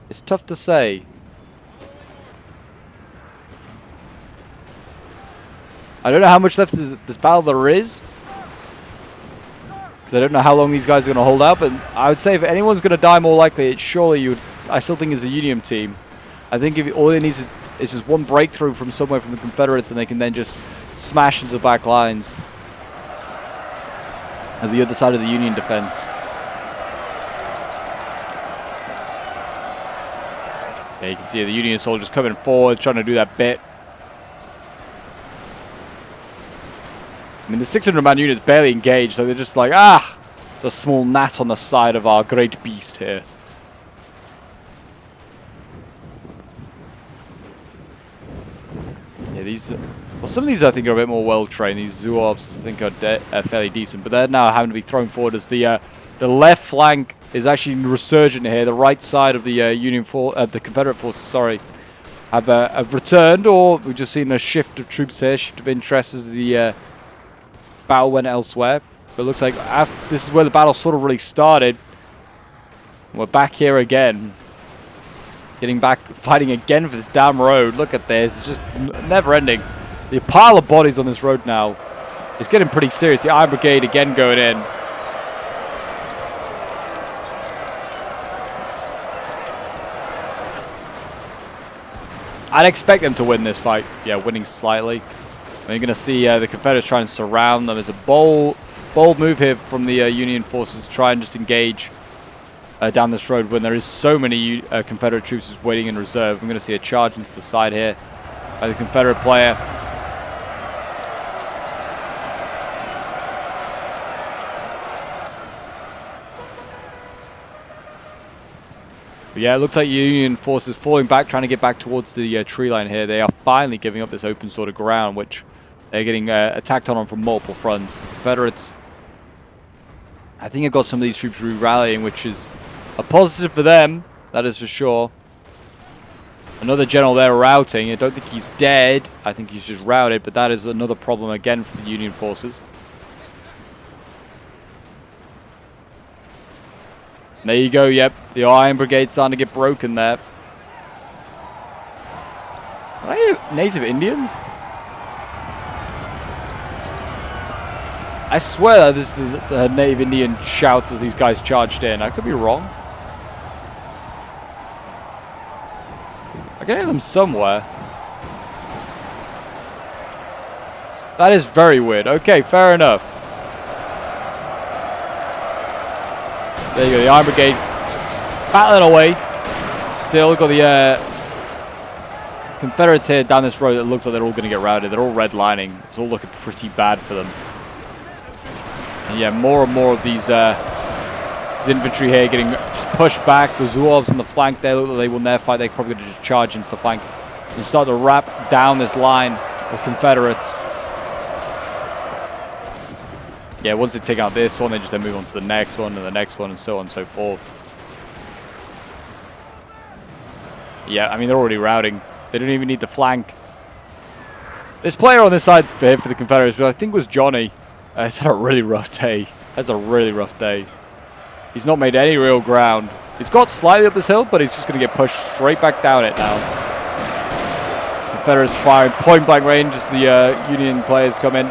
It's tough to say. I don't know how much left of this battle there is, because I don't know how long these guys are going to hold out. But I would say if anyone's going to die, more likely, it's surely you would. I still think it's a Union team. I think if all it needs is just one breakthrough from somewhere from the Confederates, and they can then just smash into the back lines at the other side of the Union defense. Yeah, you can see the Union soldiers coming forward, trying to do that bit. I mean, the 600-man unit's barely engaged, so they're just like, ah, it's a small gnat on the side of our great beast here. Yeah, these, well, some of these I think are a bit more well-trained. These Zouaves I think are fairly decent, but they're now having to be thrown forward as the left flank is actually resurgent here. The right side of the the Confederate forces, sorry, have returned, or we've just seen a shift of troops here, shift of interest as the battle went elsewhere. But it looks like this is where the battle sort of really started. We're back here again. Getting back, fighting again for this damn road. Look at this. It's just never ending. The pile of bodies on this road now is getting pretty serious. The Iron Brigade again going in. I'd expect them to win this fight. Yeah, winning slightly. And you're going to see the Confederates try and surround them. There's a bold move here from the Union forces to try and just engage down this road when there is so many Confederate troops just waiting in reserve. I'm going to see a charge into the side here by the Confederate player. But yeah, it looks like Union forces falling back, trying to get back towards the tree line here. They are finally giving up this open sort of ground, which they're getting attacked on from multiple fronts. Confederates, I think, have got some of these troops re-rallying, which is a positive for them, that is for sure. Another general there routing. I don't think he's dead. I think he's just routed, but that is another problem again for the Union forces. There you go, yep. The Iron Brigade's starting to get broken there. Are they native Indians? I swear this is the native Indian shouts as these guys charged in. I could be wrong. I can hear them somewhere. That is very weird. Okay, fair enough. There you go, the Iron Brigade's battling away. Still got the Confederates here down this road that looks like they're all going to get routed. They're all redlining. It's all looking pretty bad for them. And yeah, more and more of these infantry here getting just pushed back. The Zouaves on the flank there look like they won their fight. They're probably going to just charge into the flank and start to wrap down this line of Confederates. Yeah, once they take out this one, they just then move on to the next one and the next one and so on and so forth. Yeah, I mean, they're already routing. They don't even need the flank. This player on this side for the Confederates, which I think was Johnny, has had a really rough day. That's a really rough day. He's not made any real ground. He's got slightly up this hill, but he's just going to get pushed straight back down it now. Confederates firing point blank range as the Union players come in.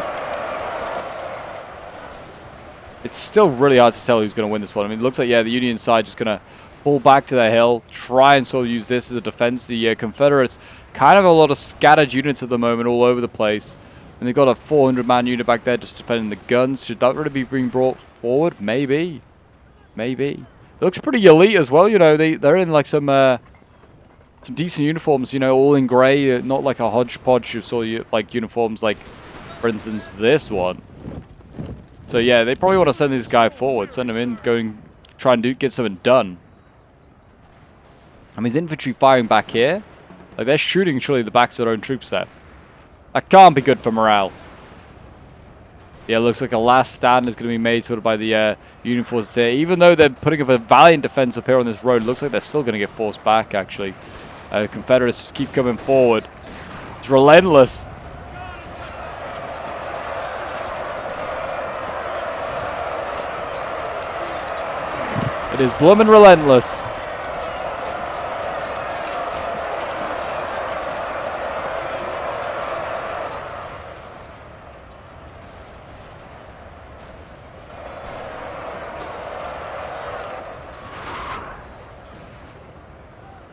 It's still really hard to tell who's going to win this one. I mean, it looks like, yeah, the Union side just going to pull back to their hill, try and sort of use this as a defense. The Confederates kind of a lot of scattered units at the moment all over the place. And they've got a 400-man unit back there just defending the guns. Should that really be being brought forward? Maybe. Maybe. It looks pretty elite as well, you know. They're in like some decent uniforms, you know, all in grey, not like a hodgepodge of sort of like uniforms like, for instance, this one. So yeah, they probably want to send this guy forward, send him in, try and get something done. I mean, his infantry firing back here, like they're shooting surely the backs of their own troops there. That can't be good for morale. Yeah, it looks like a last stand is going to be made sort of by the Union forces here. Even though they're putting up a valiant defense up here on this road, it looks like they're still going to get forced back, actually. Confederates just keep coming forward. It's relentless. It is bloomin' relentless.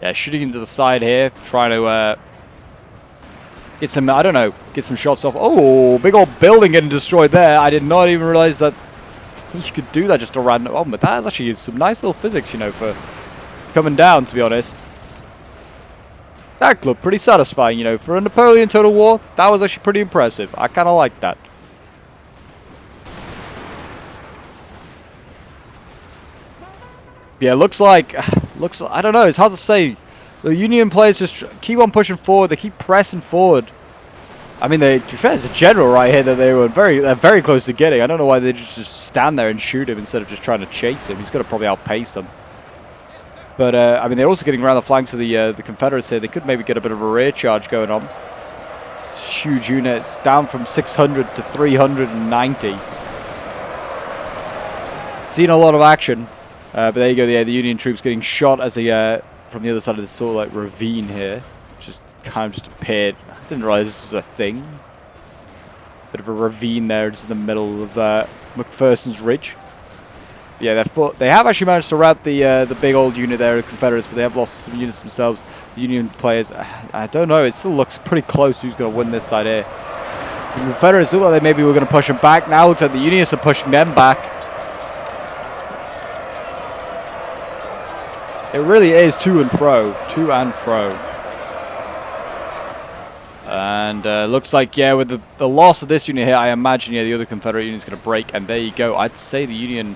Yeah, shooting into the side here, trying to get some, I don't know, get some shots off. Oh, big old building getting destroyed there. I did not even realize that you could do that just a random. Oh, but that's actually some nice little physics, you know, for coming down, to be honest. That looked pretty satisfying, you know, for a Napoleon Total War. That was actually pretty impressive. I kind of like that. Yeah, looks like, I don't know, it's hard to say. The Union players just keep on pushing forward. They keep pressing forward. I mean, to be fair, there's a general right here that they're very close to getting. I don't know why they just stand there and shoot him instead of just trying to chase him. He's going to probably outpace them. But, I mean, they're also getting around the flanks of the Confederates here. They could maybe get a bit of a rear charge going on. It's a huge unit. It's down from 600 to 390. Seen a lot of action. But there you go, the Union troops getting shot as they, from the other side of this sort of like ravine here. Just kind of just appeared. I didn't realize this was a thing. Bit of a ravine there just in the middle of McPherson's Ridge. Yeah, they have actually managed to rout the big old unit there of Confederates, but they have lost some units themselves. The Union players, I don't know, it still looks pretty close who's going to win this side here. The Confederates look like they maybe were going to push them back. Now looks like the Unionists are pushing them back. It really is to and fro. And looks like, yeah, with the loss of this unit here, I imagine, yeah, the other Confederate unit is going to break. And there you go. I'd say the Union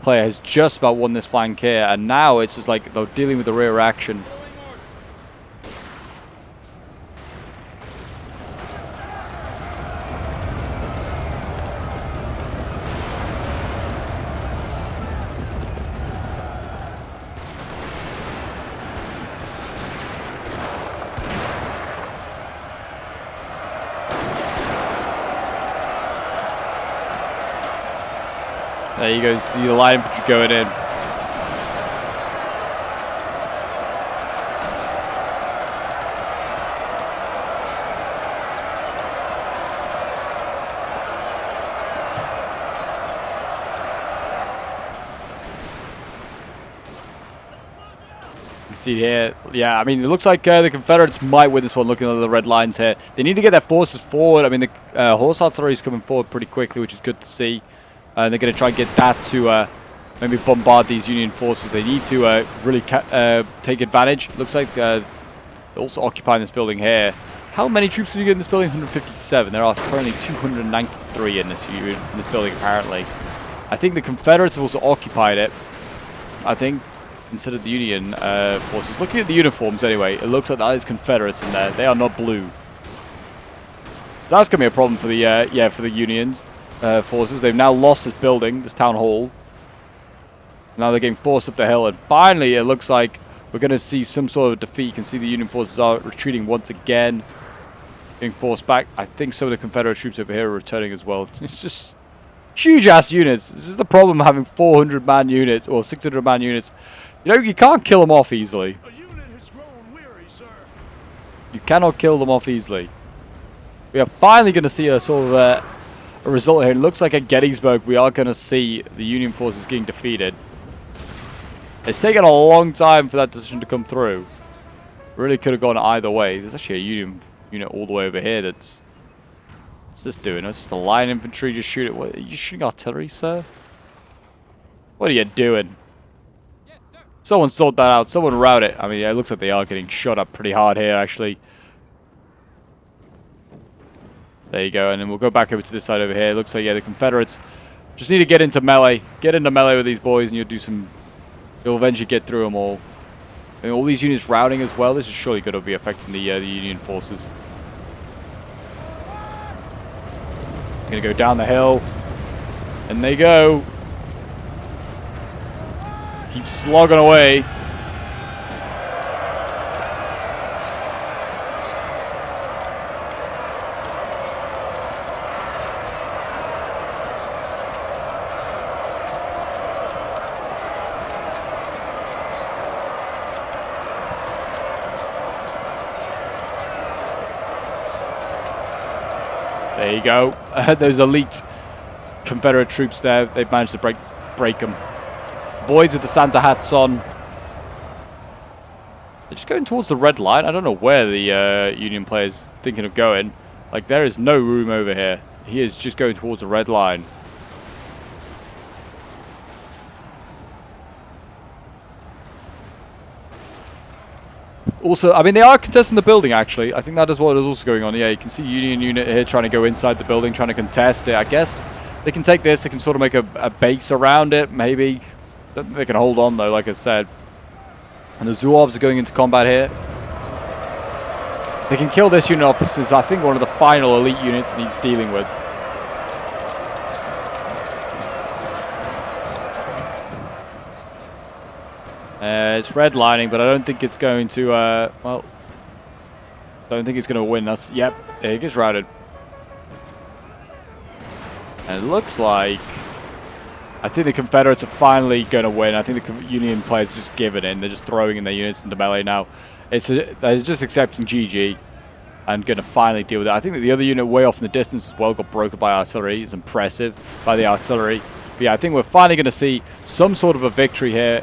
player has just about won this flank here. And now it's just like they're dealing with the rear action. There you go, see the light infantry going in. You see here, yeah, I mean, it looks like the Confederates might win this one, looking at the red lines here. They need to get their forces forward. I mean, the horse artillery is coming forward pretty quickly, which is good to see. They're going to try and get that to maybe bombard these Union forces. They need to really take advantage. Looks like they're also occupying this building here. How many troops did you get in this building? 157. There are currently 293 in this building, apparently. I think the Confederates have also occupied it. I think, instead of the Union forces. Looking at the uniforms, anyway, it looks like that is Confederates in there. They are not blue. So that's going to be a problem for the for the Unions. Forces. They've now lost this building, this town hall. Now they're getting forced up the hill, and finally it looks like we're going to see some sort of defeat. You can see the Union forces are retreating once again, getting forced back. I think some of the Confederate troops over here are returning as well. It's just Huge ass units. This is the problem having 400-man units or 600-man units. You know, you can't kill them off easily. A unit has grown weary, sir. You cannot kill them off easily. We are finally going to see a sort of a result here. It looks like at Gettysburg we are going to see the Union forces getting defeated. It's taken a long time for that decision to come through. Really could have gone either way. There's actually a Union unit all the way over here that's... What's this doing? It's just a line infantry just shoot it. What, are you shooting artillery, sir? What are you doing? Yes, sir. Someone sort that out. Someone route it. I mean, it looks like they are getting shot up pretty hard here, actually. There you go. And then we'll go back over to this side over here. It looks like, yeah, the Confederates just need to get into melee. Get into melee with these boys and you'll do some... You'll eventually get through them all. I mean, all these units routing as well. This is surely going to be affecting the Union forces. Going to go down the hill. And they go. Keep slogging away. There you go. Those elite Confederate troops there. They've managed to break them. Boys with the Santa hats on. They're just going towards the red line. I don't know where the Union player's thinking of going. Like, there is no room over here. He is just going towards the red line. Also, I mean, they are contesting the building, actually. I think that is what is also going on. Yeah, you can see Union unit here trying to go inside the building, trying to contest it. I guess they can take this. They can sort of make a base around it, maybe. They can hold on, though, like I said. And the Zouaves are going into combat here. They can kill this unit off. This is, I think, one of the final elite units that he's dealing with. It's redlining, but I don't think it's going to, well, I don't think it's going to win. That's, yep, it gets routed. And it looks like, I think the Confederates are finally going to win. I think the Union players just give it in. They're just throwing in their units into melee now. They're just accepting GG and going to finally deal with it. I think that the other unit way off in the distance as well got broken by artillery. It's impressive by the artillery. But yeah, I think we're finally going to see some sort of a victory here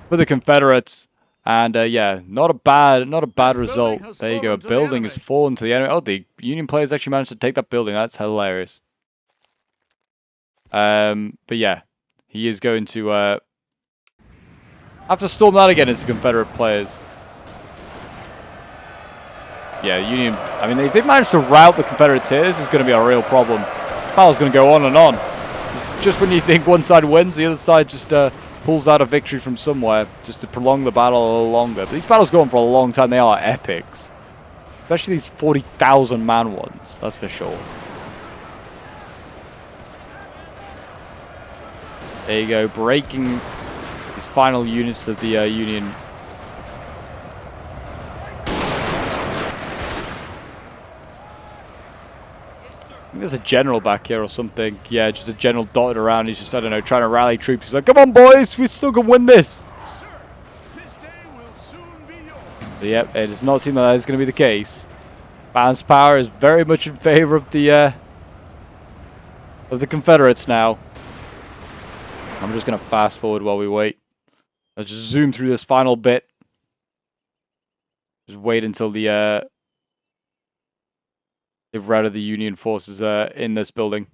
for the Confederates, and yeah, not a bad result. There you go. A building has fallen to the enemy. Oh, the Union players actually managed to take that building. That's hilarious. But yeah, he is going to have to storm that again as the Confederate players. Yeah, Union. I mean, they've managed to rout the Confederates here. This is going to be a real problem. Battle's going to go on and on. It's just when you think one side wins, the other side just pulls out a victory from somewhere just to prolong the battle a little longer. But these battles go on for a long time. They are epics. Especially these 40,000 man ones, that's for sure. There you go, breaking his final units of the Union. I think there's a general back here or something. Yeah, just a general dotted around. He's just, I don't know, trying to rally troops. He's like, come on, boys, we still can win this. Sir, this day will soon be yours. But yep, it does not seem that is going to be the case. Balance power is very much in favor of the Confederates now. I'm just going to fast forward while we wait. Let's just zoom through this final bit. Just wait until the they've routed the Union forces in this building.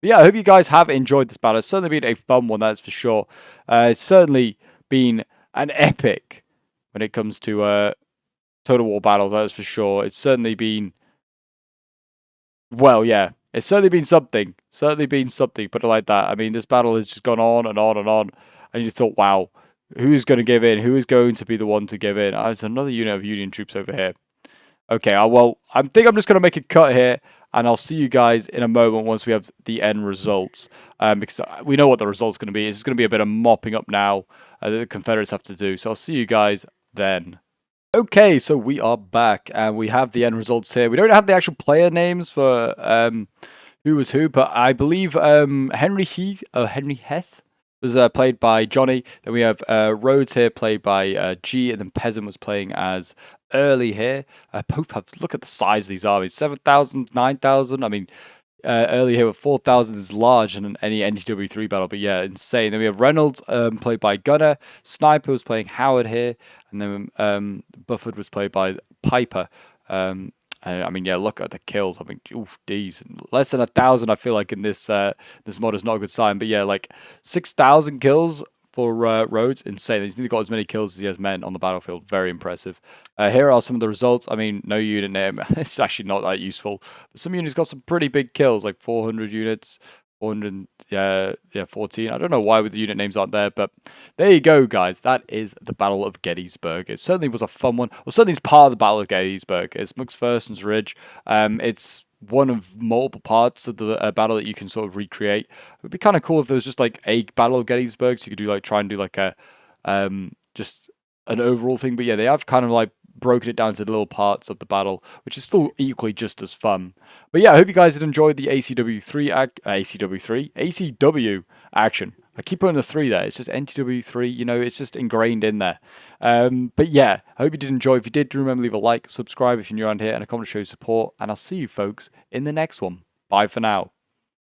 But yeah, I hope you guys have enjoyed this battle. It's certainly been a fun one, that's for sure. It's certainly been an epic when it comes to Total War battles, that's for sure. It's certainly been, well, yeah, it's certainly been something. Certainly been something, put it like that. I mean, this battle has just gone on and on and on. And you thought, wow, who's going to give in? Who is going to be the one to give in? Oh, there's another unit of Union troops over here. Okay, well, I think I'm just going to make a cut here. And I'll see you guys in a moment once we have the end results. Because we know what the result's going to be. It's going to be a bit of mopping up now that the Confederates have to do. So I'll see you guys then. Okay, so we are back and we have the end results here. We don't have the actual player names for who was who, but I believe Henry Heth was played by Johnny. Then we have Rhodes here played by G, and then Peasant was playing as Early here. Both have, look at the size of these armies, 7,000, 9,000. I mean, early here with 4,000 is large in any NTW3 battle, but yeah, insane. Then we have Reynolds, played by Gunner. Sniper was playing Howard here, and then Bufford was played by Piper. I mean, yeah, look at the kills. I mean, oof, these less than 1,000. I feel like in this this mod is not a good sign, but yeah, like 6,000 kills for Rhodes, insane. He's nearly got as many kills as he has men on the battlefield. Very impressive. Here are some of the results. I mean, no unit name. It's actually not that useful. But some units got some pretty big kills, like 400 units, 400, yeah, 14. I don't know why with the unit names aren't there, but there you go, guys. That is the Battle of Gettysburg. It certainly was a fun one. Well, certainly it's part of the Battle of Gettysburg. It's McPherson's Ridge. It's one of multiple parts of the battle that you can sort of recreate. It would be kind of cool if there was just like a Battle of Gettysburg, so you could do like try and do like a just an overall thing. But yeah, they have kind of like broken it down to the little parts of the battle, which is still equally just as fun. But yeah, I hope you guys had enjoyed the ACW action. I keep putting the 3 there. It's just NTW3, you know, it's just ingrained in there. But yeah, I hope you did enjoy. If you did, do remember leave a like, subscribe if you're new around here, and a comment to show support. And I'll see you folks in the next one. Bye for now.